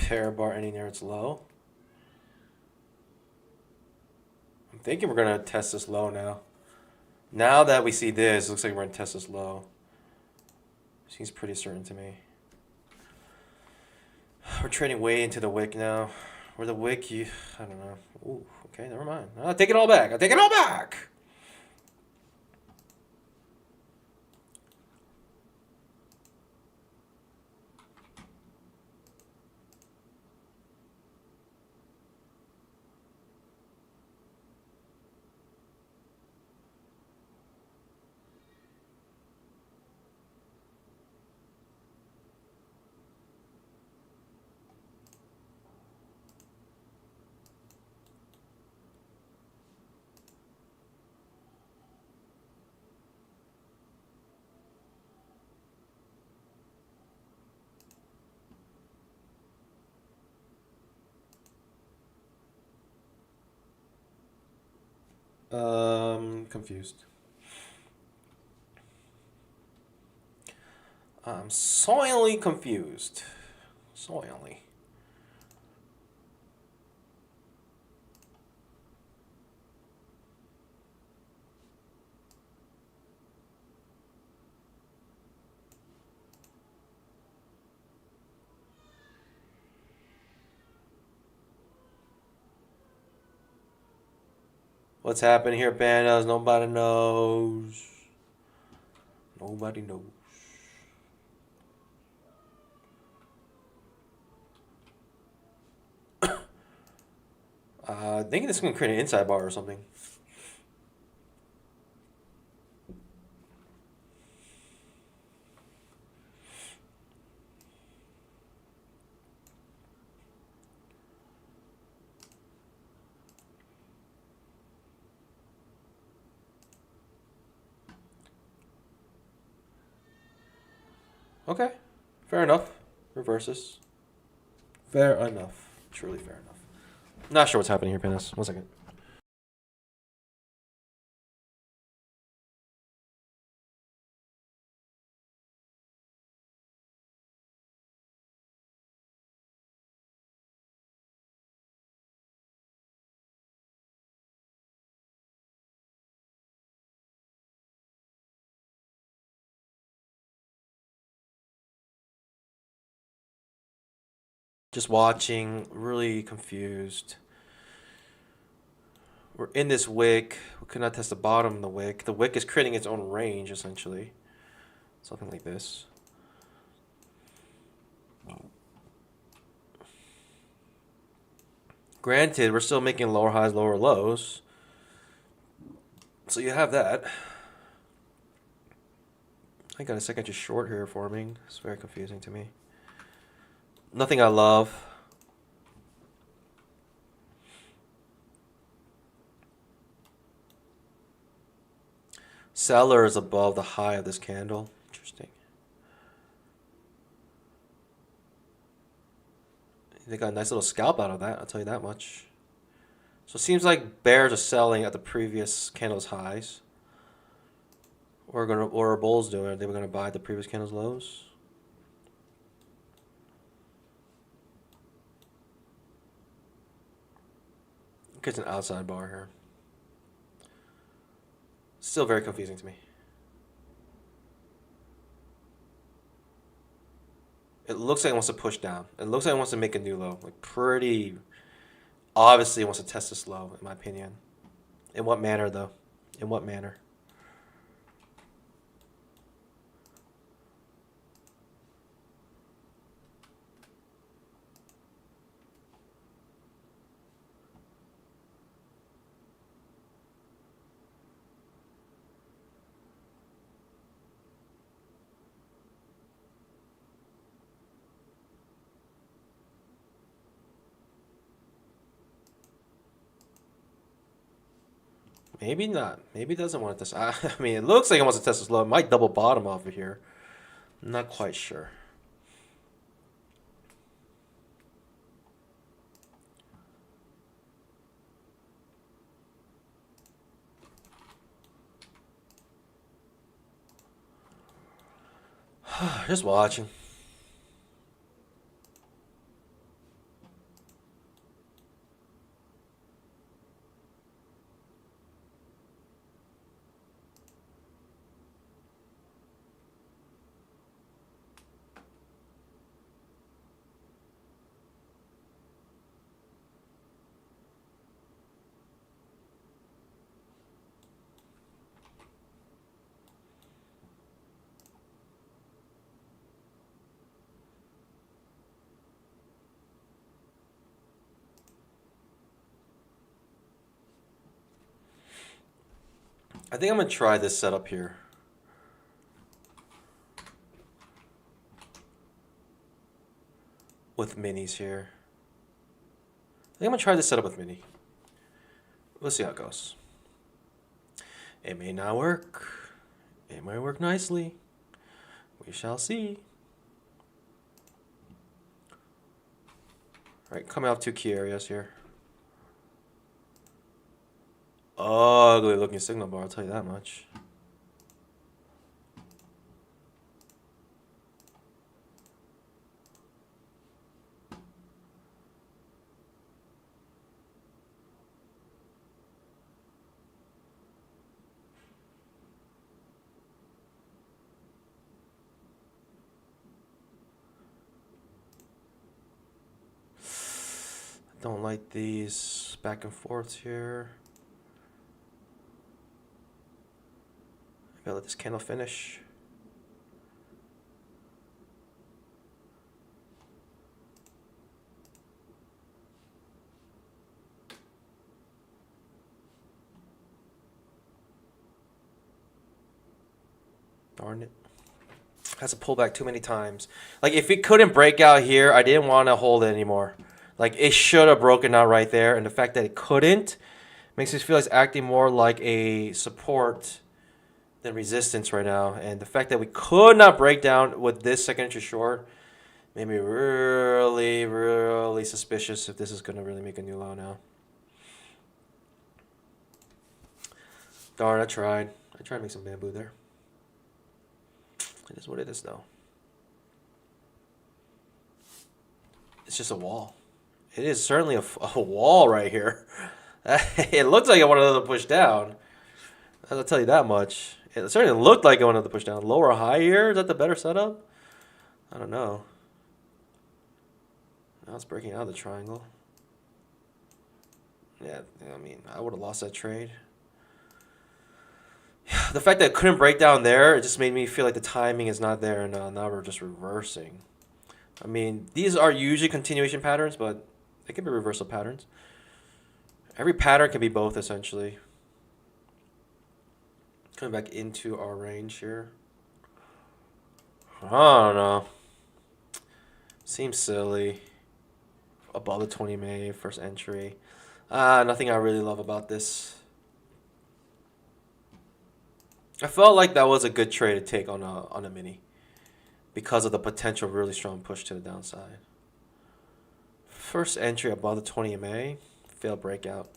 Pair bar ending near its low. I'm thinking we're gonna test this low now. Now that we see this, looks like we're gonna test this low. Seems pretty certain to me. We're trading way into the wick now. Where the wick, I don't know. Ooh, okay, never mind. I'll take it all back. I'll take it all back. Confused. I'm soilly confused. Soilly. What's happening here, pandas? Nobody knows. Nobody knows. I think this is gonna create an inside bar or something. Okay, fair enough. Reverses. Fair enough. Truly fair enough. Not sure what's happening here, Penis. 1 second. Just watching, really confused. We're in this wick. We could not test the bottom of the wick. The wick is creating its own range, essentially. Something like this. Granted, we're still making lower highs, lower lows. So you have that. I got a second just short here forming. It's very confusing to me. Nothing I love. Seller is above the high of this candle. Interesting. They got a nice little scalp out of that, I'll tell you that much. So it seems like bears are selling at the previous candle's highs. Or are bulls doing? Are they gonna buy the previous candle's lows? It's an outside bar here. Still very confusing to me. It looks like it wants to push down. It looks like it wants to make a new low. Like pretty obviously it wants to test this low, in my opinion. In what manner though? In what manner? Maybe not. Maybe it doesn't want to test. I mean, it looks like it wants to test this low. It might double bottom off of here. I'm not quite sure. Just watching. I think I'm gonna try this setup here. With minis here. I think I'm gonna try this setup with mini. We'll see how it goes. It may not work. It might work nicely. We shall see. Alright, coming off 2 key areas here. Ugly looking signal bar, I'll tell you that much. Don't like these back and forths here. Gotta let this candle finish. Darn it. Has to pull back too many times. Like, if it couldn't break out here, I didn't want to hold it anymore. Like, it should have broken out right there. And the fact that it couldn't makes me feel like it's acting more like a support than resistance right now. And the fact that we could not break down with this second entry short made me really, really suspicious if this is going to really make a new low now. Darn, I tried. I tried to make some bamboo there. It is what it is, though. It's just a wall. It is certainly a wall right here. It looks like I wanted to push down. I'll tell you that much. It certainly looked like I wanted to push down. Lower or high here? Is that the better setup? I don't know. Now it's breaking out of the triangle. Yeah, I mean, I would have lost that trade. The fact that it couldn't break down there, it just made me feel like the timing is not there, and now we're just reversing. I mean, these are usually continuation patterns, but they can be reversal patterns. Every pattern can be both, essentially. Coming back into our range here. I don't know. Seems silly. Above the 20 MA, first entry. Nothing I really love about this. I felt like that was a good trade to take on a mini because of the potential really strong push to the downside. First entry above the 20 MA, failed breakout.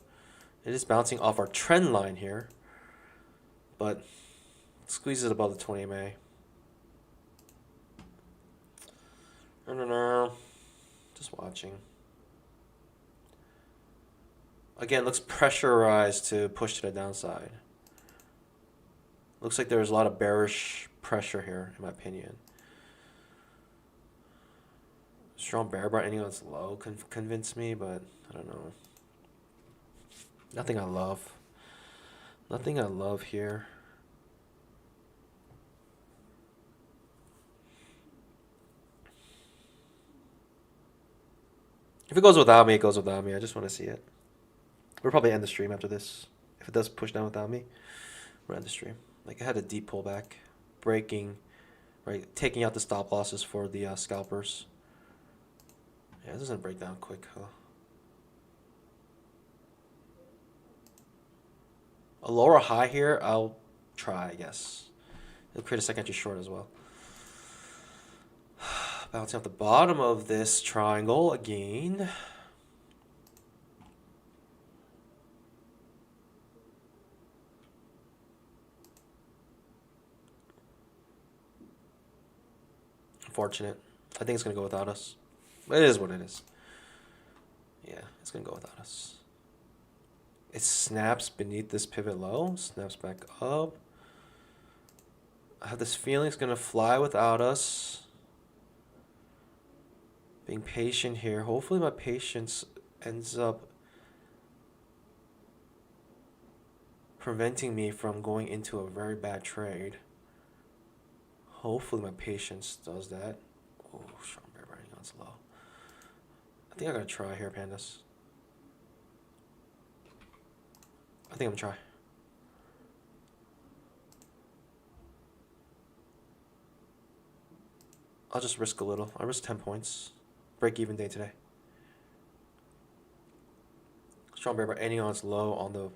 It is bouncing off our trend line here, but squeezes above the 20 MA. I don't know. Just watching. Again, looks pressurized to push to the downside. Looks like there's a lot of bearish pressure here, in my opinion. Strong bear bar ending on its low convinced me, but I don't know. Nothing I love. Nothing I love here. If it goes without me, it goes without me. I just want to see it. We'll probably end the stream after this. If it does push down without me, we'll end the stream. Like, it had a deep pullback, breaking, right, taking out the stop losses for the scalpers. Yeah, it doesn't break down quick, huh? A lower high here, I'll try, I guess. It'll create a second entry short as well. Bouncing off the bottom of this triangle again. Unfortunate. I think it's going to go without us. It is what it is. Yeah, it's going to go without us. It snaps beneath this pivot low. Snaps back up. I have this feeling it's going to fly without us. Being patient here. Hopefully my patience ends up preventing me from going into a very bad trade. Hopefully my patience does that. Oh, strong bear running on slow. I think I gotta try here, pandas. I think I'm gonna try. I'll just risk a little. I'll risk 10 points. Break even day today. Strong bear bar ending on its low on the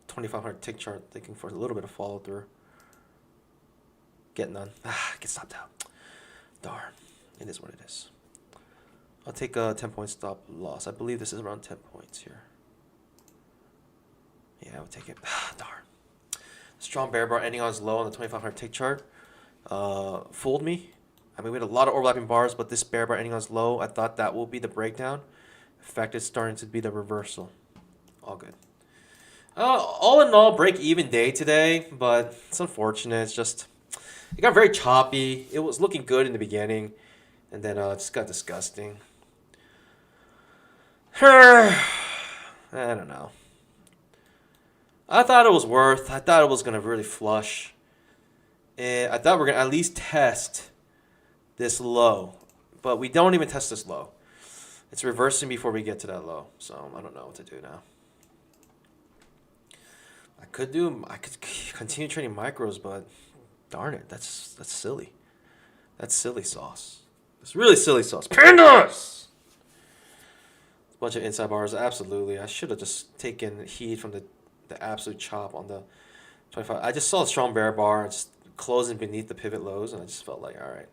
2500 tick chart, thinking for a little bit of follow through. Get none. Get stopped out. Darn. It is what it is. I'll take a 10 point stop loss. I believe this is around 10 points here. Yeah, I'll take it. Darn. Strong bear bar ending on its low on the 2500 tick chart. Fooled me. I mean, we had a lot of overlapping bars, but this bear bar ending on its low, I thought that will be the breakdown. In fact, it's starting to be the reversal. All good. All in all, break even day today, but it's unfortunate. It's just, it got very choppy. It was looking good in the beginning, and then it just got disgusting. I don't know. I thought it was worth. I thought it was gonna really flush. And I thought we are gonna at least test this low, but we don't even test this low. It's reversing before we get to that low, so I don't know what to do now. I could continue trading micros, but darn it, that's silly. That's silly sauce. It's really silly sauce. Pandas! Bunch of inside bars, absolutely. I should have just taken heat from the absolute chop on the 25. I just saw a strong bear bar just closing beneath the pivot lows, and I just felt like, all right,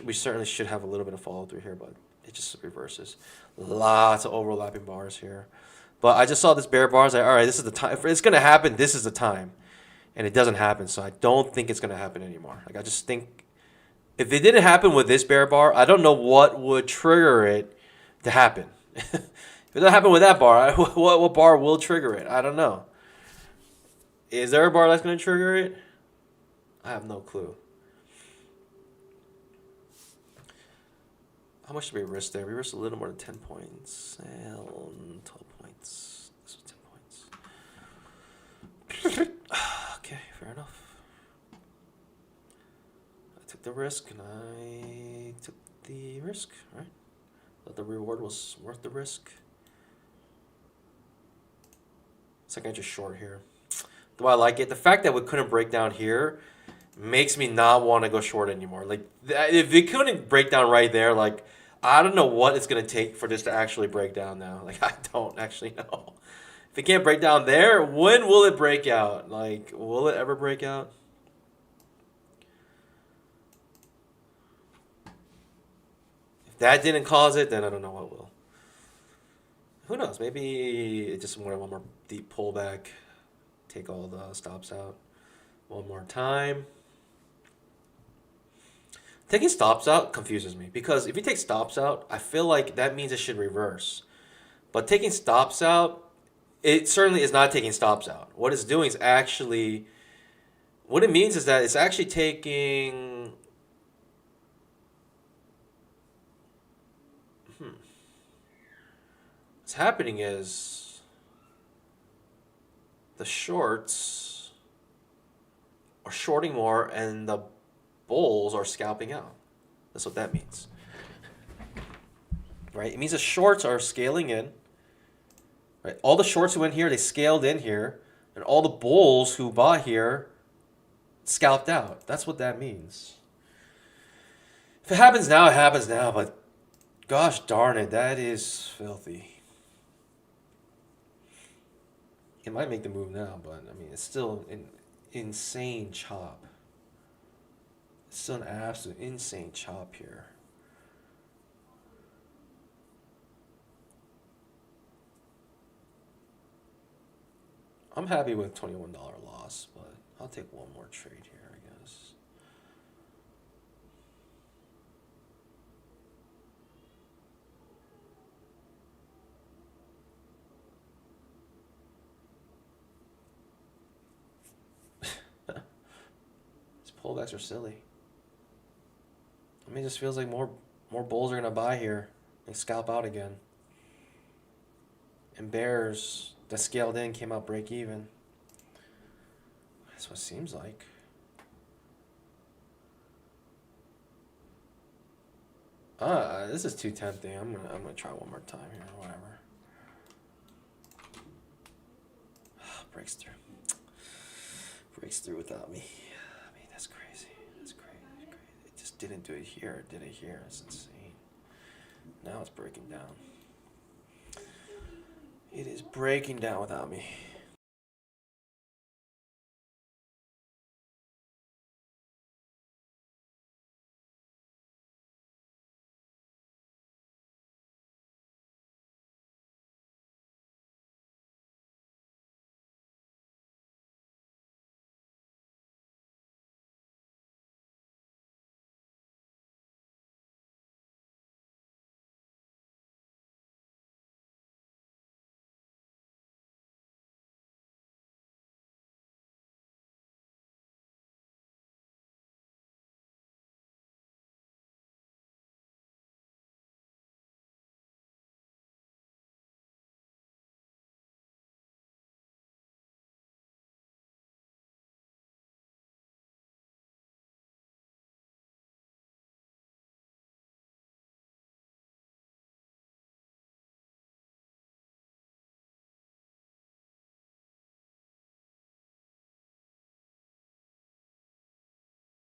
we certainly should have a little bit of follow through here, but it just reverses. Lots of overlapping bars here. But I just saw this bear bar. I was like, all right, this is the time. If it's going to happen, this is the time. And it doesn't happen, so I don't think it's going to happen anymore. Like, I just think if it didn't happen with this bear bar, I don't know what would trigger it to happen. If it doesn't happen with that bar, what bar will trigger it? I don't know. Is there a bar that's going to trigger it? I have no clue. How much did we risk there? We risked a little more than 10 points. 12 points. This was 10 points. Okay, fair enough. I took the risk and I took the risk, right? Thought the reward was worth the risk. It's like I just short here. Do I like it? The fact that we couldn't break down here makes me not want to go short anymore. Like, if it couldn't break down right there, like, I don't know what it's going to take for this to actually break down now. Like, I don't actually know. If it can't break down there, when will it break out? Like, will it ever break out? If that didn't cause it, then I don't know what will. Who knows? Maybe it just one more deep pullback. Take all the stops out one more time. Taking stops out confuses me because if you take stops out, I feel like that means it should reverse. But taking stops out, it certainly is not taking stops out. What it's doing is actually, what it means is that it's actually taking, what's happening is the shorts are shorting more and the bulls are scalping out. That's what that means. Right? It means the shorts are scaling in. Right? All the shorts who went here, they scaled in here. And all the bulls who bought here scalped out. That's what that means. If it happens now, it happens now. But gosh darn it, that is filthy. It might make the move now, but I mean, it's still an insane chop. It's still an absolute insane chop here. I'm happy with $21 loss, but I'll take one more trade here, I guess. These pullbacks are silly. I mean, it just feels like more bulls are gonna buy here and scalp out again. And bears that scaled in came out break even. That's what it seems like. This is too tempting. I'm gonna try one more time here. Whatever. Breaks through. Breaks through without me. I mean, that's crazy. That's crazy. It just didn't do it here. It did it here. That's insane. Now it's breaking down. It is breaking down without me.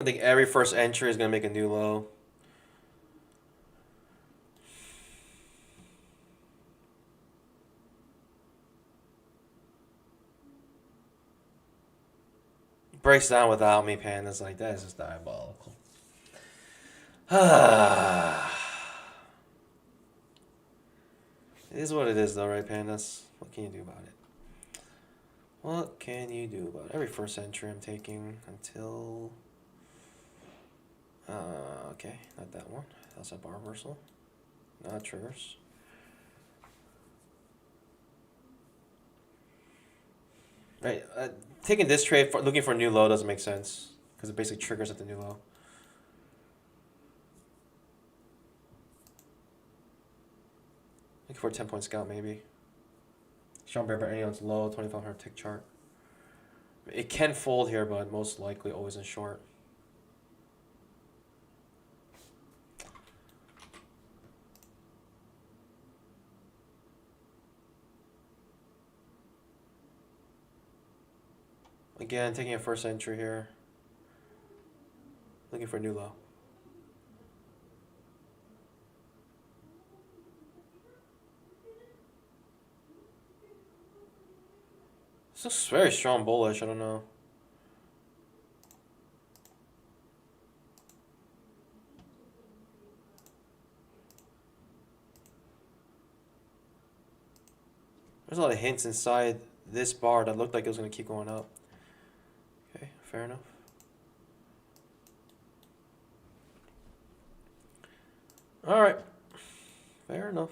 I think every first entry is going to make a new low. Breaks down without me, pandas. Like, that is just diabolical. It is what it is, though, right, pandas? What can you do about it? What can you do about it? Every first entry I'm taking until... okay, not that one. That's a bar reversal. Not triggers. Right, taking this trade, looking for a new low doesn't make sense. Because it basically triggers at the new low. Looking for a 10-point scalp, maybe. Strong bear by anyone's low, 2500 tick chart. It can fold here, but most likely always in short. Again, taking a first entry here. Looking for a new low. This looks very strong bullish, I don't know. There's a lot of hints inside this bar that looked like it was going to keep going up. Okay, fair enough. All right, fair enough.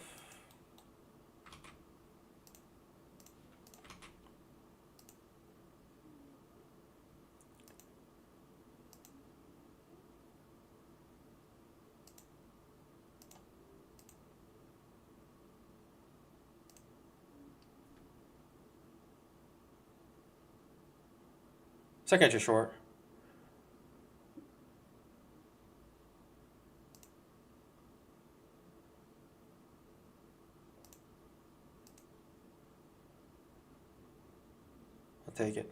Second entry short. I'll take it.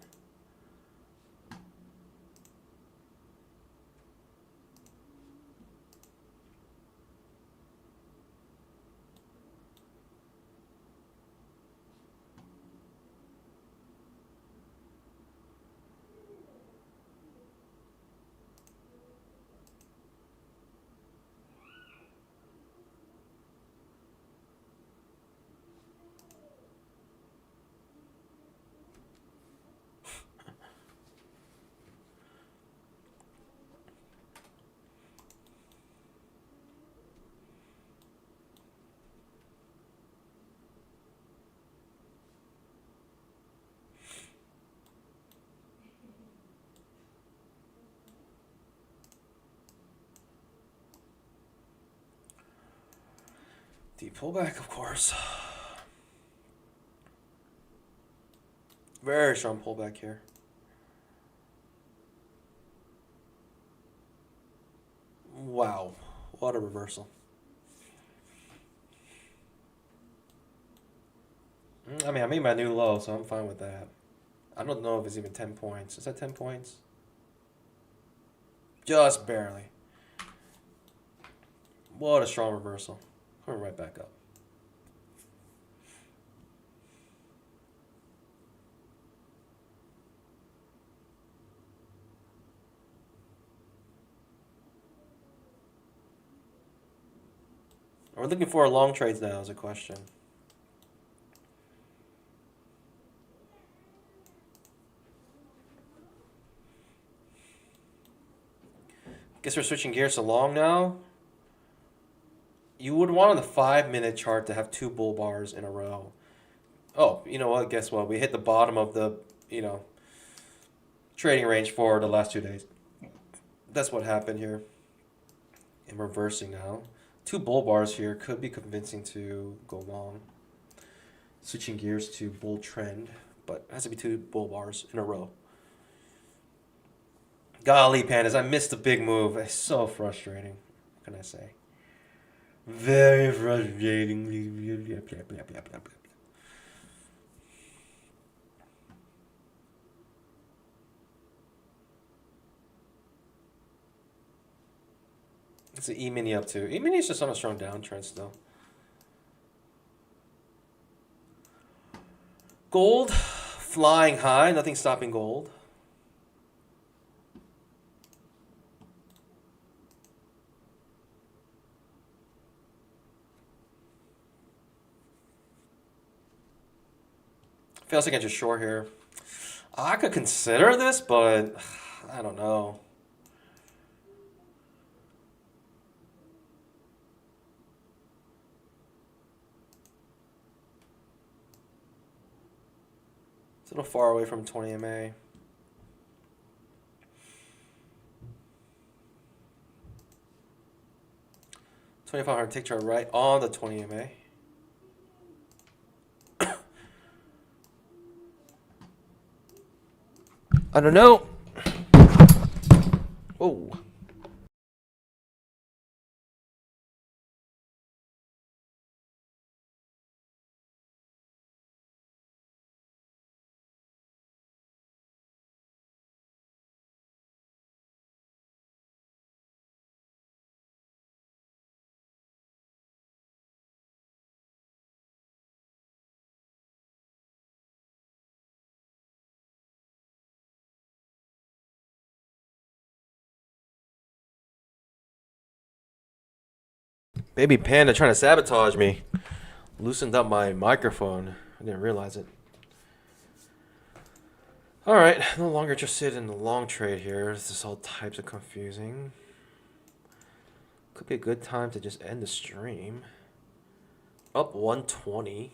Deep pullback, of course. Very strong pullback here. Wow, what a reversal. I mean, I made my new low, so I'm fine with that. I don't know if it's even 10 points. Is that 10 points? Just barely. What a strong reversal. Coming right back up. Are we looking for long trades now is a question. Guess we're switching gears to long now. You would want on the 5-minute chart to have 2 bull bars in a row. Oh, you know what? Guess what? We hit the bottom of the, trading range for the last 2 days. That's what happened here. And reversing now. 2 bull bars here could be convincing to go long. Switching gears to bull trend, but it has to be 2 bull bars in a row. Golly, pandas, I missed the big move. It's so frustrating. What can I say? Very frustrating. It's an E-mini up too. E-mini is just on a strong downtrend still. Gold flying high. Nothing stopping gold. Feels like I just short here. I could consider this, but I don't know. It's a little far away from 20 MA. $2,500 tick chart right on the 20 MA. I don't know. Oh. Baby Panda trying to sabotage me. Loosened up my microphone. I didn't realize it. Alright, no longer interested in the long trade here. This is all types of confusing. Could be a good time to just end the stream. Up 120.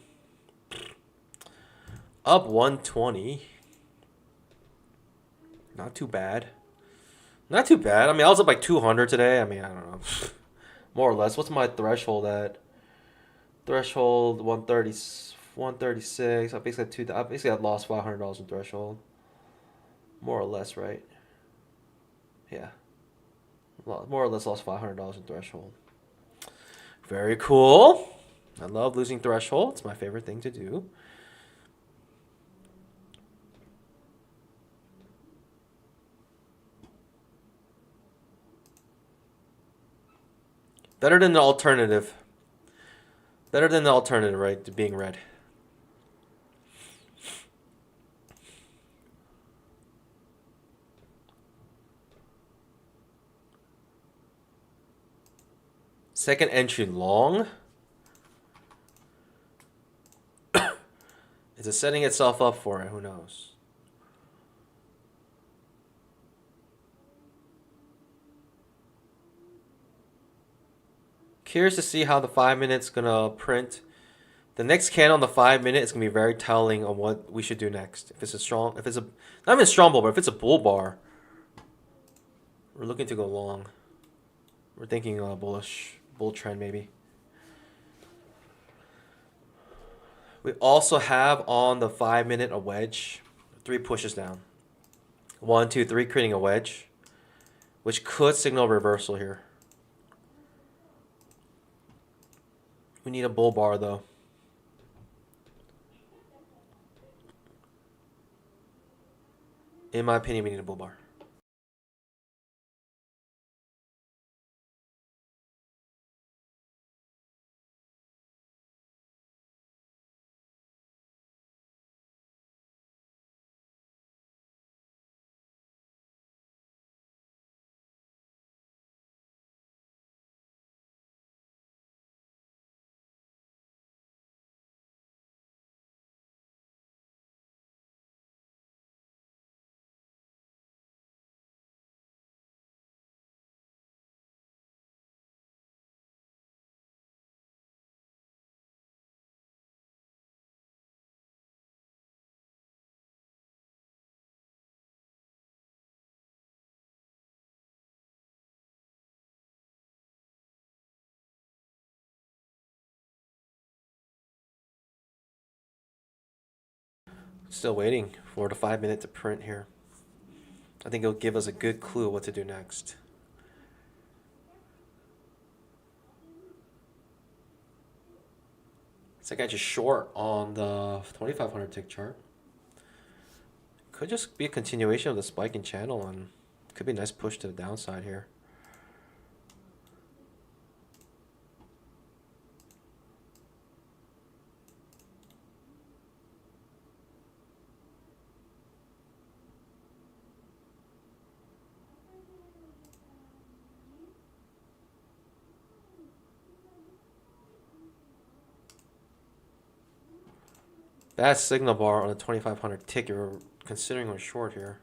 Up 120. Not too bad. Not too bad. I mean, I was up like 200 today. I mean, I don't know. More or less. What's my threshold at? Threshold 130, 136. I basically had lost $500 in threshold. More or less, right? Yeah. More or less lost $500 in threshold. Very cool. I love losing threshold. It's my favorite thing to do. Better than the alternative. Better than the alternative, right? To being red. Second entry long. Is it setting itself up for it? Who knows? Curious to see how the 5 minutes gonna print. The next candle on the 5 minute is gonna be very telling on what we should do next. If it's not even a strong bull, but if it's a bull bar, we're looking to go long. We're thinking bullish, bull trend maybe. We also have on the 5 minute a wedge, 3 pushes down. 1, 2, 3, creating a wedge, which could signal reversal here. We need a bull bar though. In my opinion, we need a bull bar. Still waiting for the 5 minute to print here. I think it'll give us a good clue what to do next. It's like I just short on the 2500 tick chart. Could just be a continuation of the spiking channel and could be a nice push to the downside here. Bad signal bar on the 2500 tick. You're considering going short here.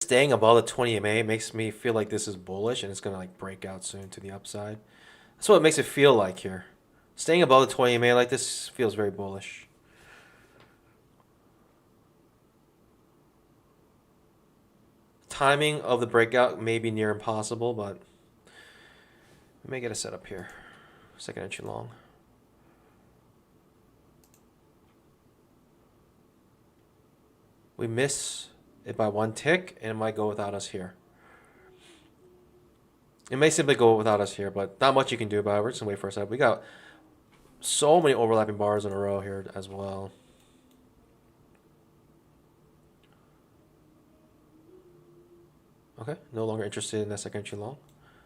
Staying above the 20 MA makes me feel like this is bullish and it's gonna like break out soon to the upside. That's what it makes it feel like here. Staying above the 20 MA like this feels very bullish. Timing of the breakout may be near impossible, but we may get a setup here. Second entry long. We miss it by one tick, and it might go without us here. It may simply go without us here, but not much you can do about it. We're just gonna wait for a setup. We got so many overlapping bars in a row here as well. Okay, no longer interested in that second entry long.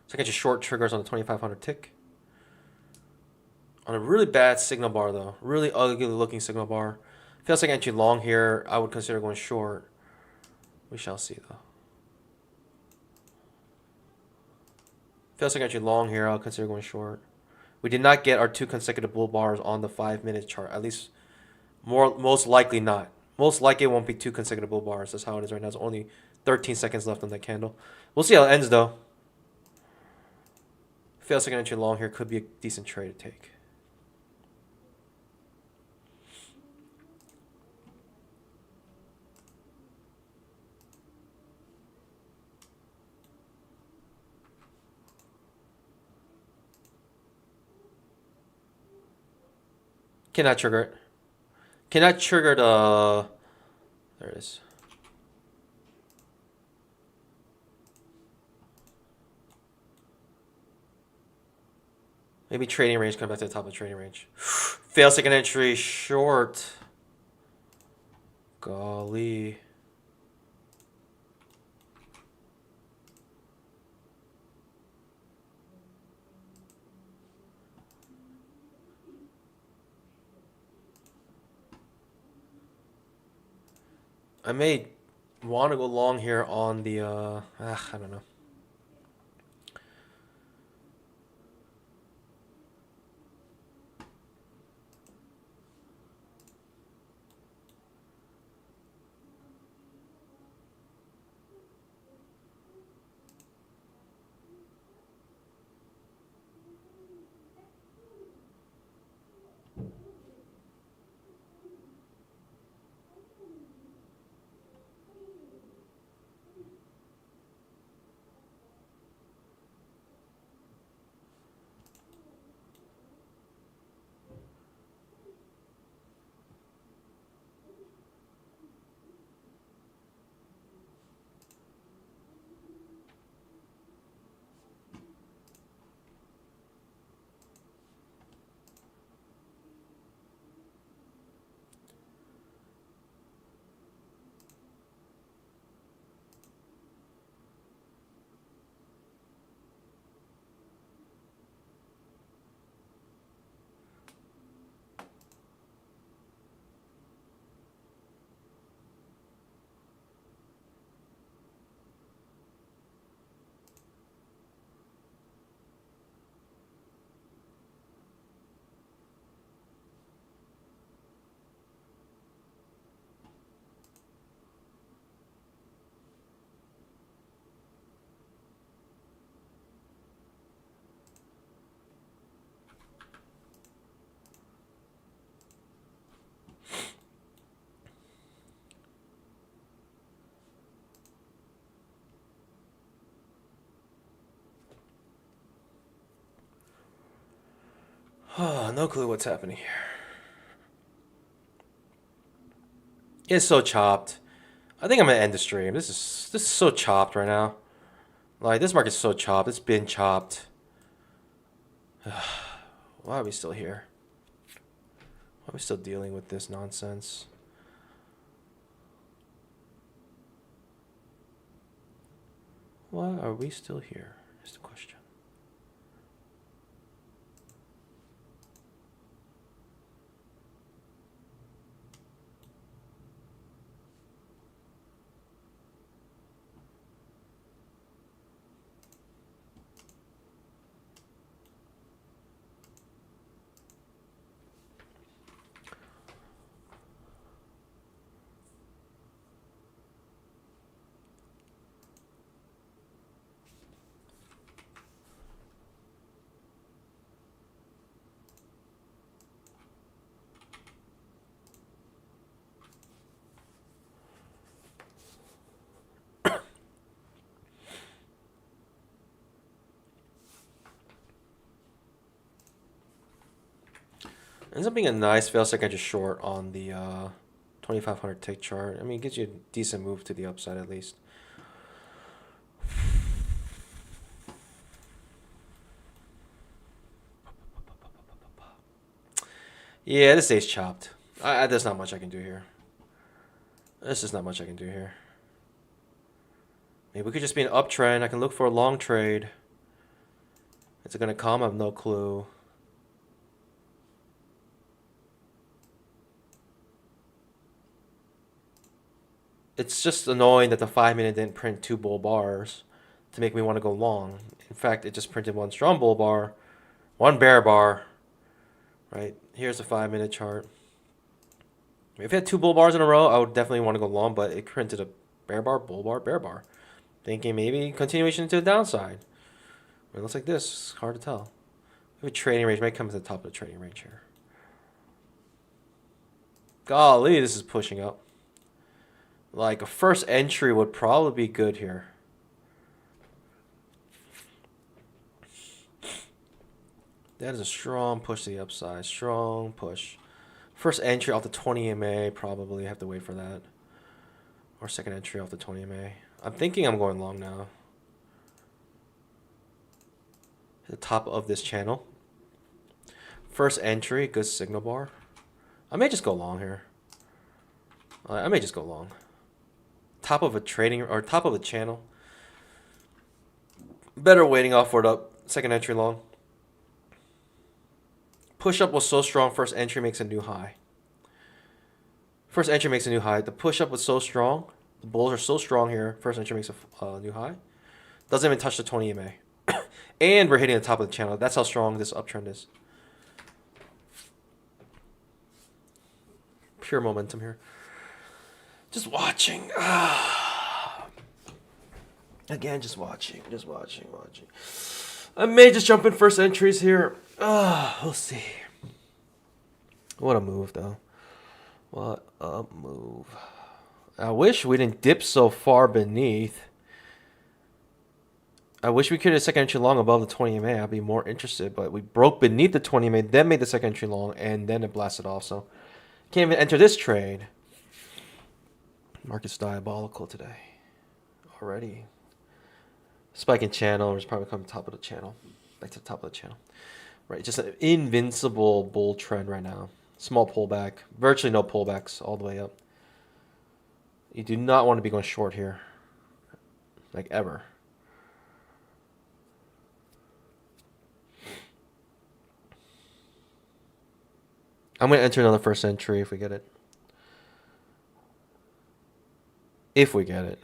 Second entry short triggers on the 2500 tick. On a really bad signal bar though, really ugly looking signal bar. Feels like entry long here. I would consider going short. We shall see though. Feels like entry long here. I'll consider going short. We did not get our 2 consecutive bull bars on the 5-minute chart. At least, most likely not. Most likely it won't be 2 consecutive bull bars. That's how it is right now. There's only 13 seconds left on that candle. We'll see how it ends though. Feels like an entry long here. Could be a decent trade to take. Cannot trigger it. Cannot trigger the... There it is. Maybe trading range, come back to the top of the trading range. Fail second entry, short. Golly. I may want to go long here on the, I don't know. No clue what's happening here. It's so chopped. I think I'm gonna end the stream. This is so chopped right now. Like this market's so chopped. It's been chopped. Why are we still here? Why are we still dealing with this nonsense? Why are we still here? Is the question. Ends up being a nice fail second short on the 2500 tick chart. I mean, it gives you a decent move to the upside at least. Yeah, this day's chopped. There's not much I can do here. There's just not much I can do here. Maybe we could just be an uptrend. I can look for a long trade. Is it going to come? I have no clue. It's just annoying that the 5-minute didn't print 2 bull bars to make me want to go long. In fact, it just printed 1 strong bull bar, 1 bear bar. Right? Here's the 5-minute chart. If it had 2 bull bars in a row, I would definitely want to go long, but it printed a bear bar, bull bar, bear bar. Thinking maybe continuation to the downside. It looks like this. It's hard to tell. Maybe trading range might come to the top of the trading range here. Golly, this is pushing up. Like a first entry would probably be good here. That is a strong push to the upside. Strong push. First entry off the 20 MA, probably have to wait for that. Or second entry off the 20 MA. I'm thinking I'm going long now. The top of this channel. First entry, good signal bar. I may just go long here. I may just go long. Top of a trading or top of the channel. Better waiting off for the second entry long. Push up was so strong, first entry makes a new high. First entry makes a new high. The push up was so strong. The bulls are so strong here. First entry makes a new high. Doesn't even touch the 20 MA. And we're hitting the top of the channel. That's how strong this uptrend is. Pure momentum here. Just watching. Again, just watching. Just watching. I may just jump in first entries here. We'll see. What a move, though. What a move. I wish we didn't dip so far beneath. I wish we could have second entry long above the 20 MA. I'd be more interested, but we broke beneath the 20 MA, then made the second entry long, and then it blasted off. So can't even enter this trade. Market's diabolical today. Already. Spike in channel, is probably coming top of the channel. Back to the top of the channel. Right, just an invincible bull trend right now. Small pullback. Virtually no pullbacks all the way up. You do not want to be going short here. Like ever. I'm going to enter another first entry if we get it. If we get it.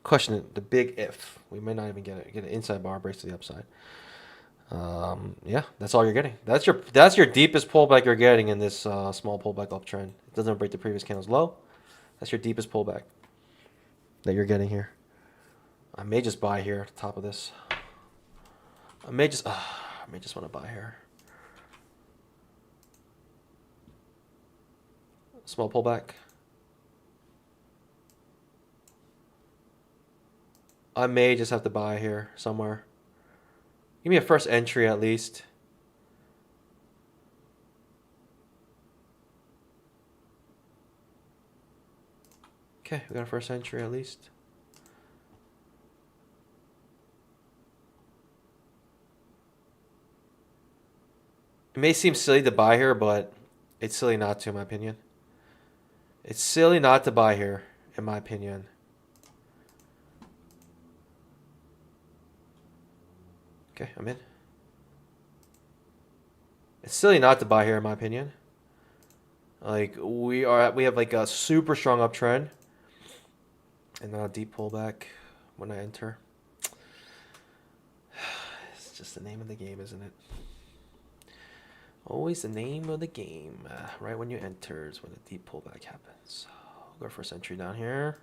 Question it, the big if. We may not even get it. Get an inside bar, breaks to the upside. Yeah, that's all you're getting. That's your deepest pullback you're getting in this small pullback uptrend. It doesn't break the previous candle's low. That's your deepest pullback that you're getting here. I may just buy here at the top of this. I may just want to buy here. Small pullback. I may just have to buy here somewhere. Give me a first entry at least. Okay, we got our first entry at least. It may seem silly to buy here, but it's silly not to, in my opinion. It's silly not to buy here, in my opinion. Okay, I'm in. It's silly not to buy here, in my opinion. Like we have like a super strong uptrend, and now a deep pullback when I enter. It's just the name of the game, isn't it? Always the name of the game. Right when you enter is when the deep pullback happens. I'll go first entry down here.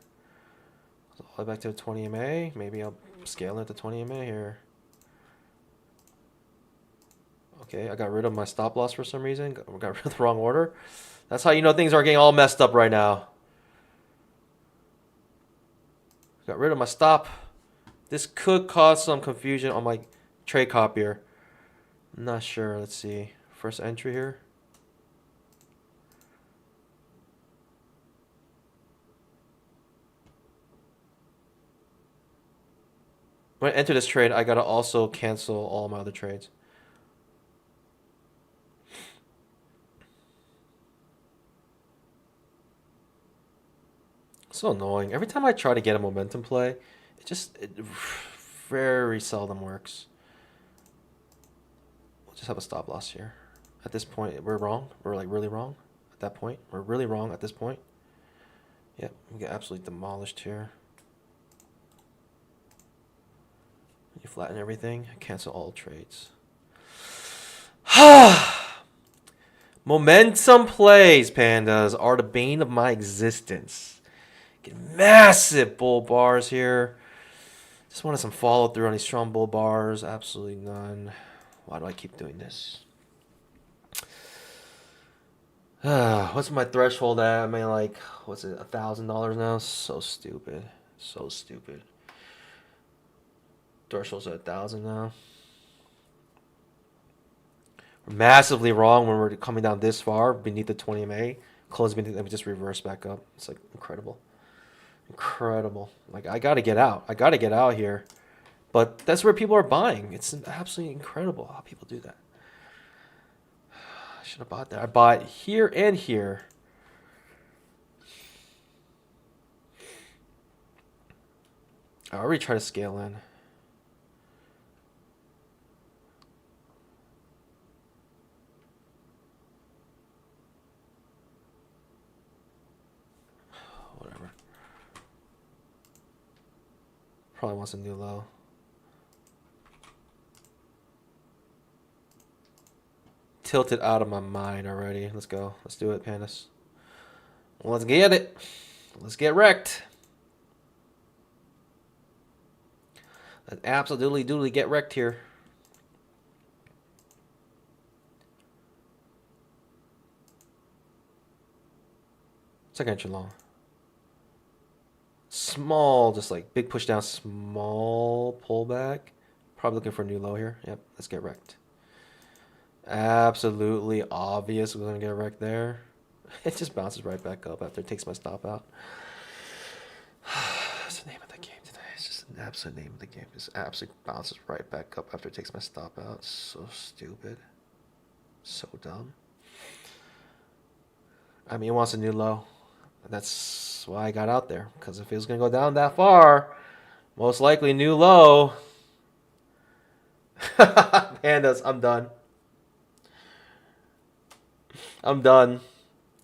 So all the way back to the 20 MA. Maybe I'll scale it to 20 MA here. Okay, I got rid of my stop loss for some reason. Got rid of the wrong order. That's how you know things are getting all messed up right now. Got rid of my stop. This could cause some confusion on my trade copier. I'm not sure. Let's see. First entry here. When I enter this trade, I gotta also cancel all my other trades. So annoying. Every time I try to get a momentum play, it very seldom works. We'll just have a stop loss here. At this point, we're wrong. We're like really wrong at that point. We're really wrong at this point. Yep, we get absolutely demolished here. You flatten everything, cancel all trades. Momentum plays, pandas, are the bane of my existence. Get massive bull bars here. Just wanted some follow through on these strong bull bars. Absolutely none. Why do I keep doing this? What's my threshold at? I mean, like, what's it, $1,000 now? So stupid. So stupid. Threshold's at 1,000 now. We're massively wrong when we're coming down this far beneath the 20 MA. Close beneath, and we just reverse back up. It's like incredible. Incredible. Like, I gotta get out. I gotta get out here. But that's where people are buying. It's absolutely incredible how people do that. I should have bought that. I bought here and here. I already tried to scale in. Whatever. Probably wants a new low. Tilted out of my mind already. Let's go. Let's do it, pandas. Let's get it. Let's get wrecked. Let's absolutely get wrecked here. Second entry long. Small, just like big push down, small pullback. Probably looking for a new low here. Yep, let's get wrecked. Absolutely obvious we're going to get wrecked there. It just bounces right back up after it takes my stop out. That's the name of the game today. It's just an absolute name of the game. It absolutely bounces right back up after it takes my stop out. So stupid. So dumb. I mean, it wants a new low. That's why I got out there. Because if it was going to go down that far, most likely new low. Pandas, I'm done. I'm done.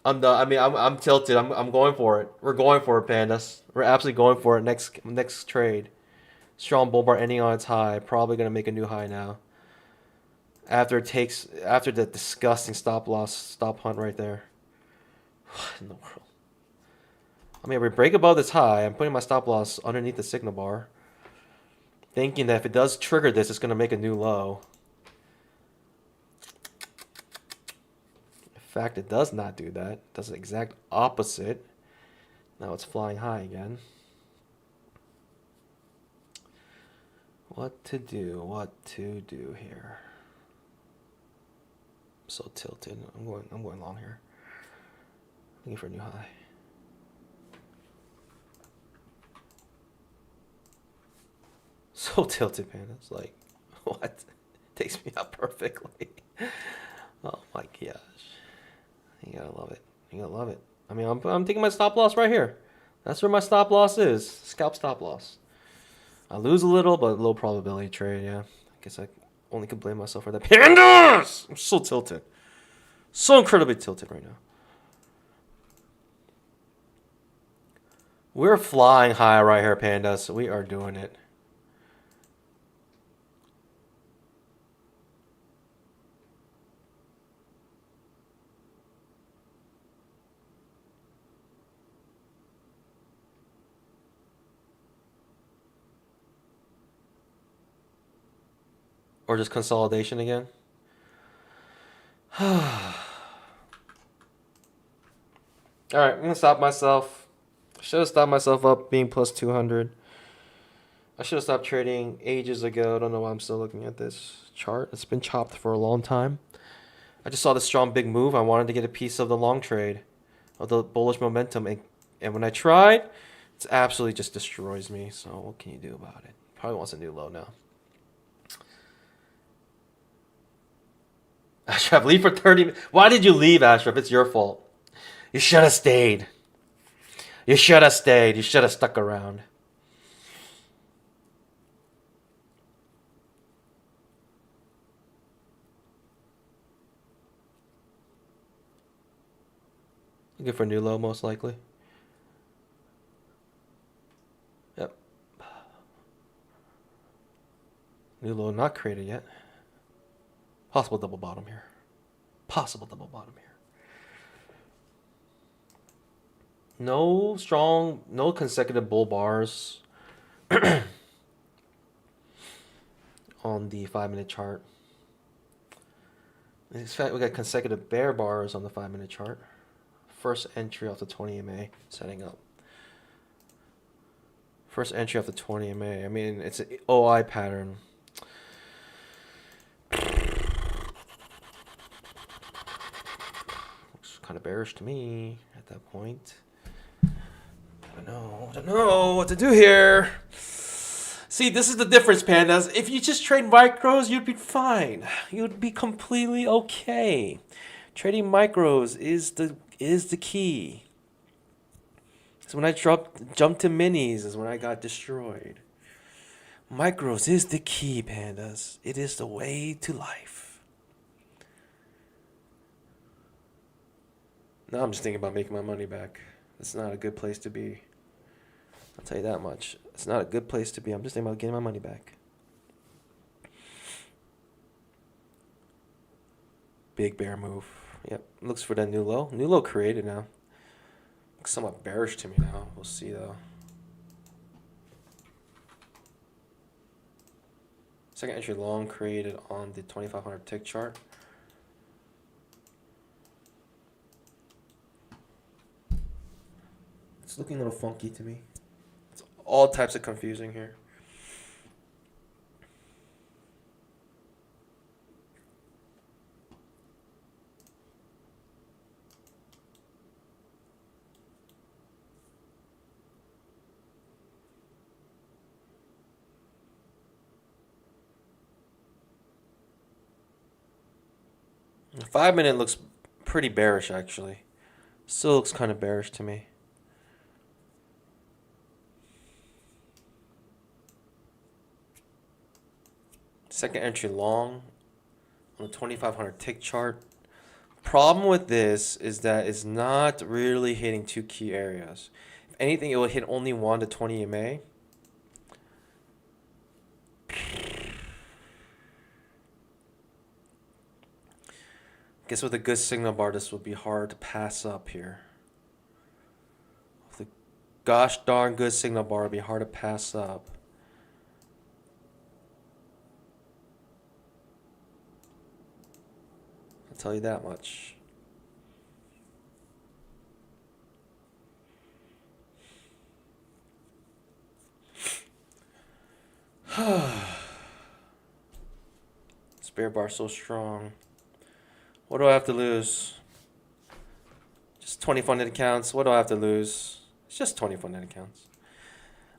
I'm done. I mean, I'm tilted. I'm going for it. We're going for it, pandas. We're absolutely going for it. Next trade. Strong bull bar ending on its high. Probably gonna make a new high now. After the disgusting stop hunt right there. What in the world? I mean, if we break above this high, I'm putting my stop loss underneath the signal bar, thinking that if it does trigger this, it's gonna make a new low. In fact, it does not do that. It does the exact opposite. Now it's flying high again. What to do? What to do here? I'm so tilted. I'm going long here. Looking for a new high. So tilted, man. It's like, what? Takes me out perfectly. Oh my gosh. You gotta love it. You gotta love it. I mean, I'm taking my stop loss right here. That's where my stop loss is. Scalp stop loss. I lose a little, but low probability trade, yeah. I guess I only can blame myself for that. Pandas! I'm so tilted. So incredibly tilted right now. We're flying high right here, Pandas. We are doing it. Or just consolidation again. Alright, I'm going to stop myself. I should have stopped myself up being plus 200. I should have stopped trading ages ago. I don't know why I'm still looking at this chart. It's been chopped for a long time. I just saw this strong big move. I wanted to get a piece of the long trade, of the bullish momentum. And when I tried, it absolutely just destroys me. So what can you do about it? Probably wants a new low now. Ashraf, leave for 30 minutes. Why did you leave, Ashraf? It's your fault. You should have stayed. You should have stayed. You should have stuck around. Looking for a new low, most likely. Yep. New low not created yet. Possible double bottom here. Possible double bottom here. No strong, no consecutive bull bars on the 5-minute chart. In fact, we got consecutive bear bars on the 5-minute chart. First entry off the 20 MA setting up. First entry off the 20 MA. I mean, it's an OI pattern. Looks kind of bearish to me at that point. I don't know what to do here. See, this is the difference, Pandas. If you just trade micros, you'd be fine. You'd be completely okay. Trading micros is the key. So when I jumped to minis is when I got destroyed. Micros is the key, Pandas. It is the way to life. Now I'm just thinking about making my money back. It's not a good place to be. I'll tell you that much. It's not a good place to be. I'm just thinking about getting my money back. Big bear move. Yep. Looks for that new low. New low created now. Looks somewhat bearish to me now. We'll see though. Second entry long created on the 2500 tick chart. It's looking a little funky to me. It's all types of confusing here. The 5-minute looks pretty bearish actually. Still looks kind of bearish to me. Second entry long on the 2500 tick chart. Problem with this is that it's not really hitting two key areas. If anything, it will hit only 1 to 20 MA. Guess with a good signal bar, this would be hard to pass up here. With a gosh darn good signal bar, it'd be hard to pass up. I'll tell you that much. This bear bar so strong. What do I have to lose? Just 20 funded accounts. What do I have to lose? It's just 20 funded accounts.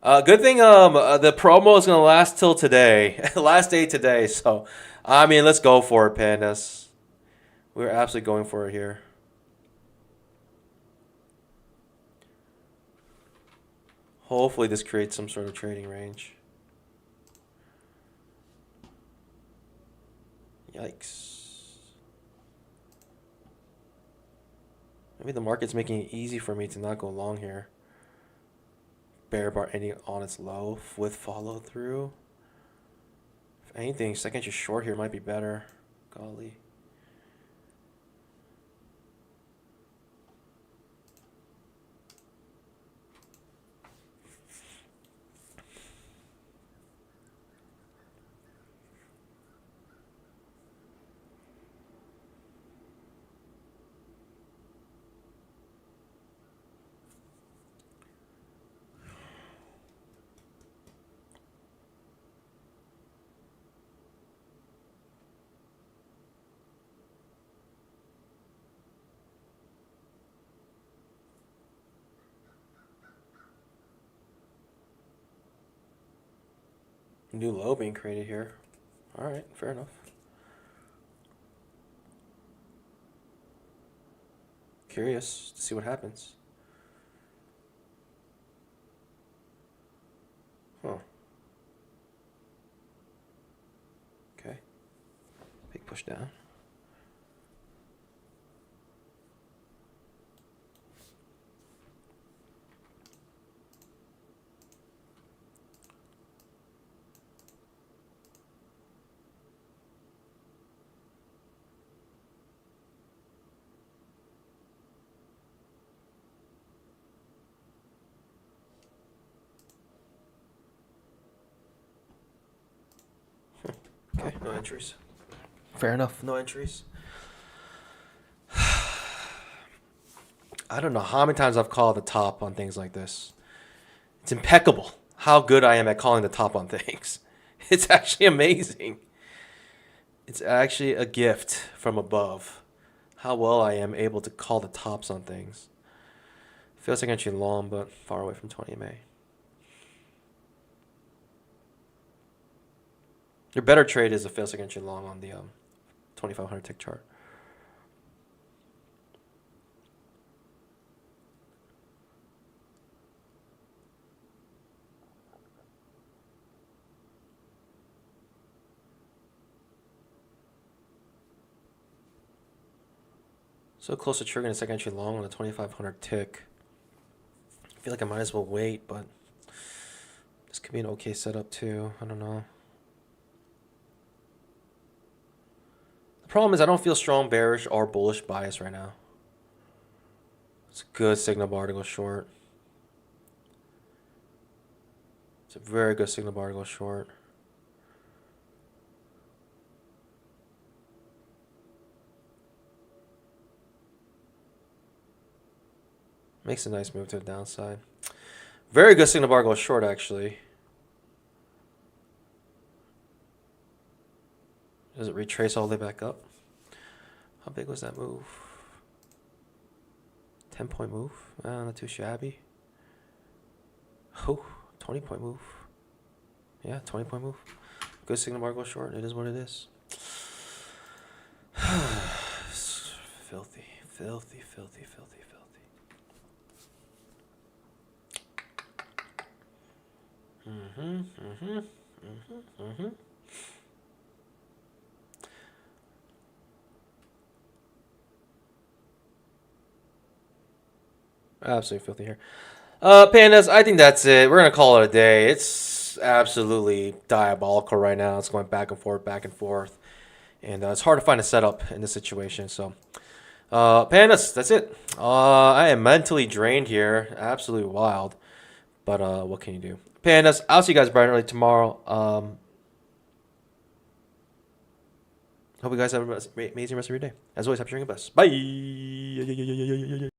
Good thing the promo is gonna last till today, last day today. So, I mean, let's go for it, pandas. We're absolutely going for it here. Hopefully, this creates some sort of trading range. Yikes! Maybe the market's making it easy for me to not go long here. Bear bar ending on its low with follow through. If anything, second just short here might be better. Golly. New low being created here. All right, fair enough. Curious to see what happens. Huh. Okay. Big push down. Okay, no entries. Fair enough, no entries. I don't know how many times I've called the top on things like this. It's impeccable how good I am at calling the top on things. It's actually amazing. It's actually a gift from above how well I am able to call the tops on things. Feels like actually long, but far away from 20 MA. Your better trade is a fail second entry long on the 2500 tick chart. So close to triggering a second entry long on the 2500 tick. I feel like I might as well wait, but this could be an okay setup too. I don't know. The problem is I don't feel strong bearish or bullish bias right now. It's a good signal bar to go short. It's a very good signal bar to go short. Makes a nice move to the downside. Very good signal bar to go short, actually. Does it retrace all the way back up? How big was that move? 10-point move? Not too shabby. Oh, 20-point move. Yeah, 20-point move. Good signal bar go short. It is what it is. Filthy, filthy, filthy, filthy, filthy. Absolutely filthy here. Pandas, I think that's it. We're going to call it a day. It's absolutely diabolical right now. It's going back and forth, back and forth. And it's hard to find a setup in this situation. So, Pandas, that's it. I am mentally drained here. Absolutely wild. But what can you do? Pandas, I'll see you guys bright and early tomorrow. Hope you guys have an amazing rest of your day. As always, happy sharing your best. Bye.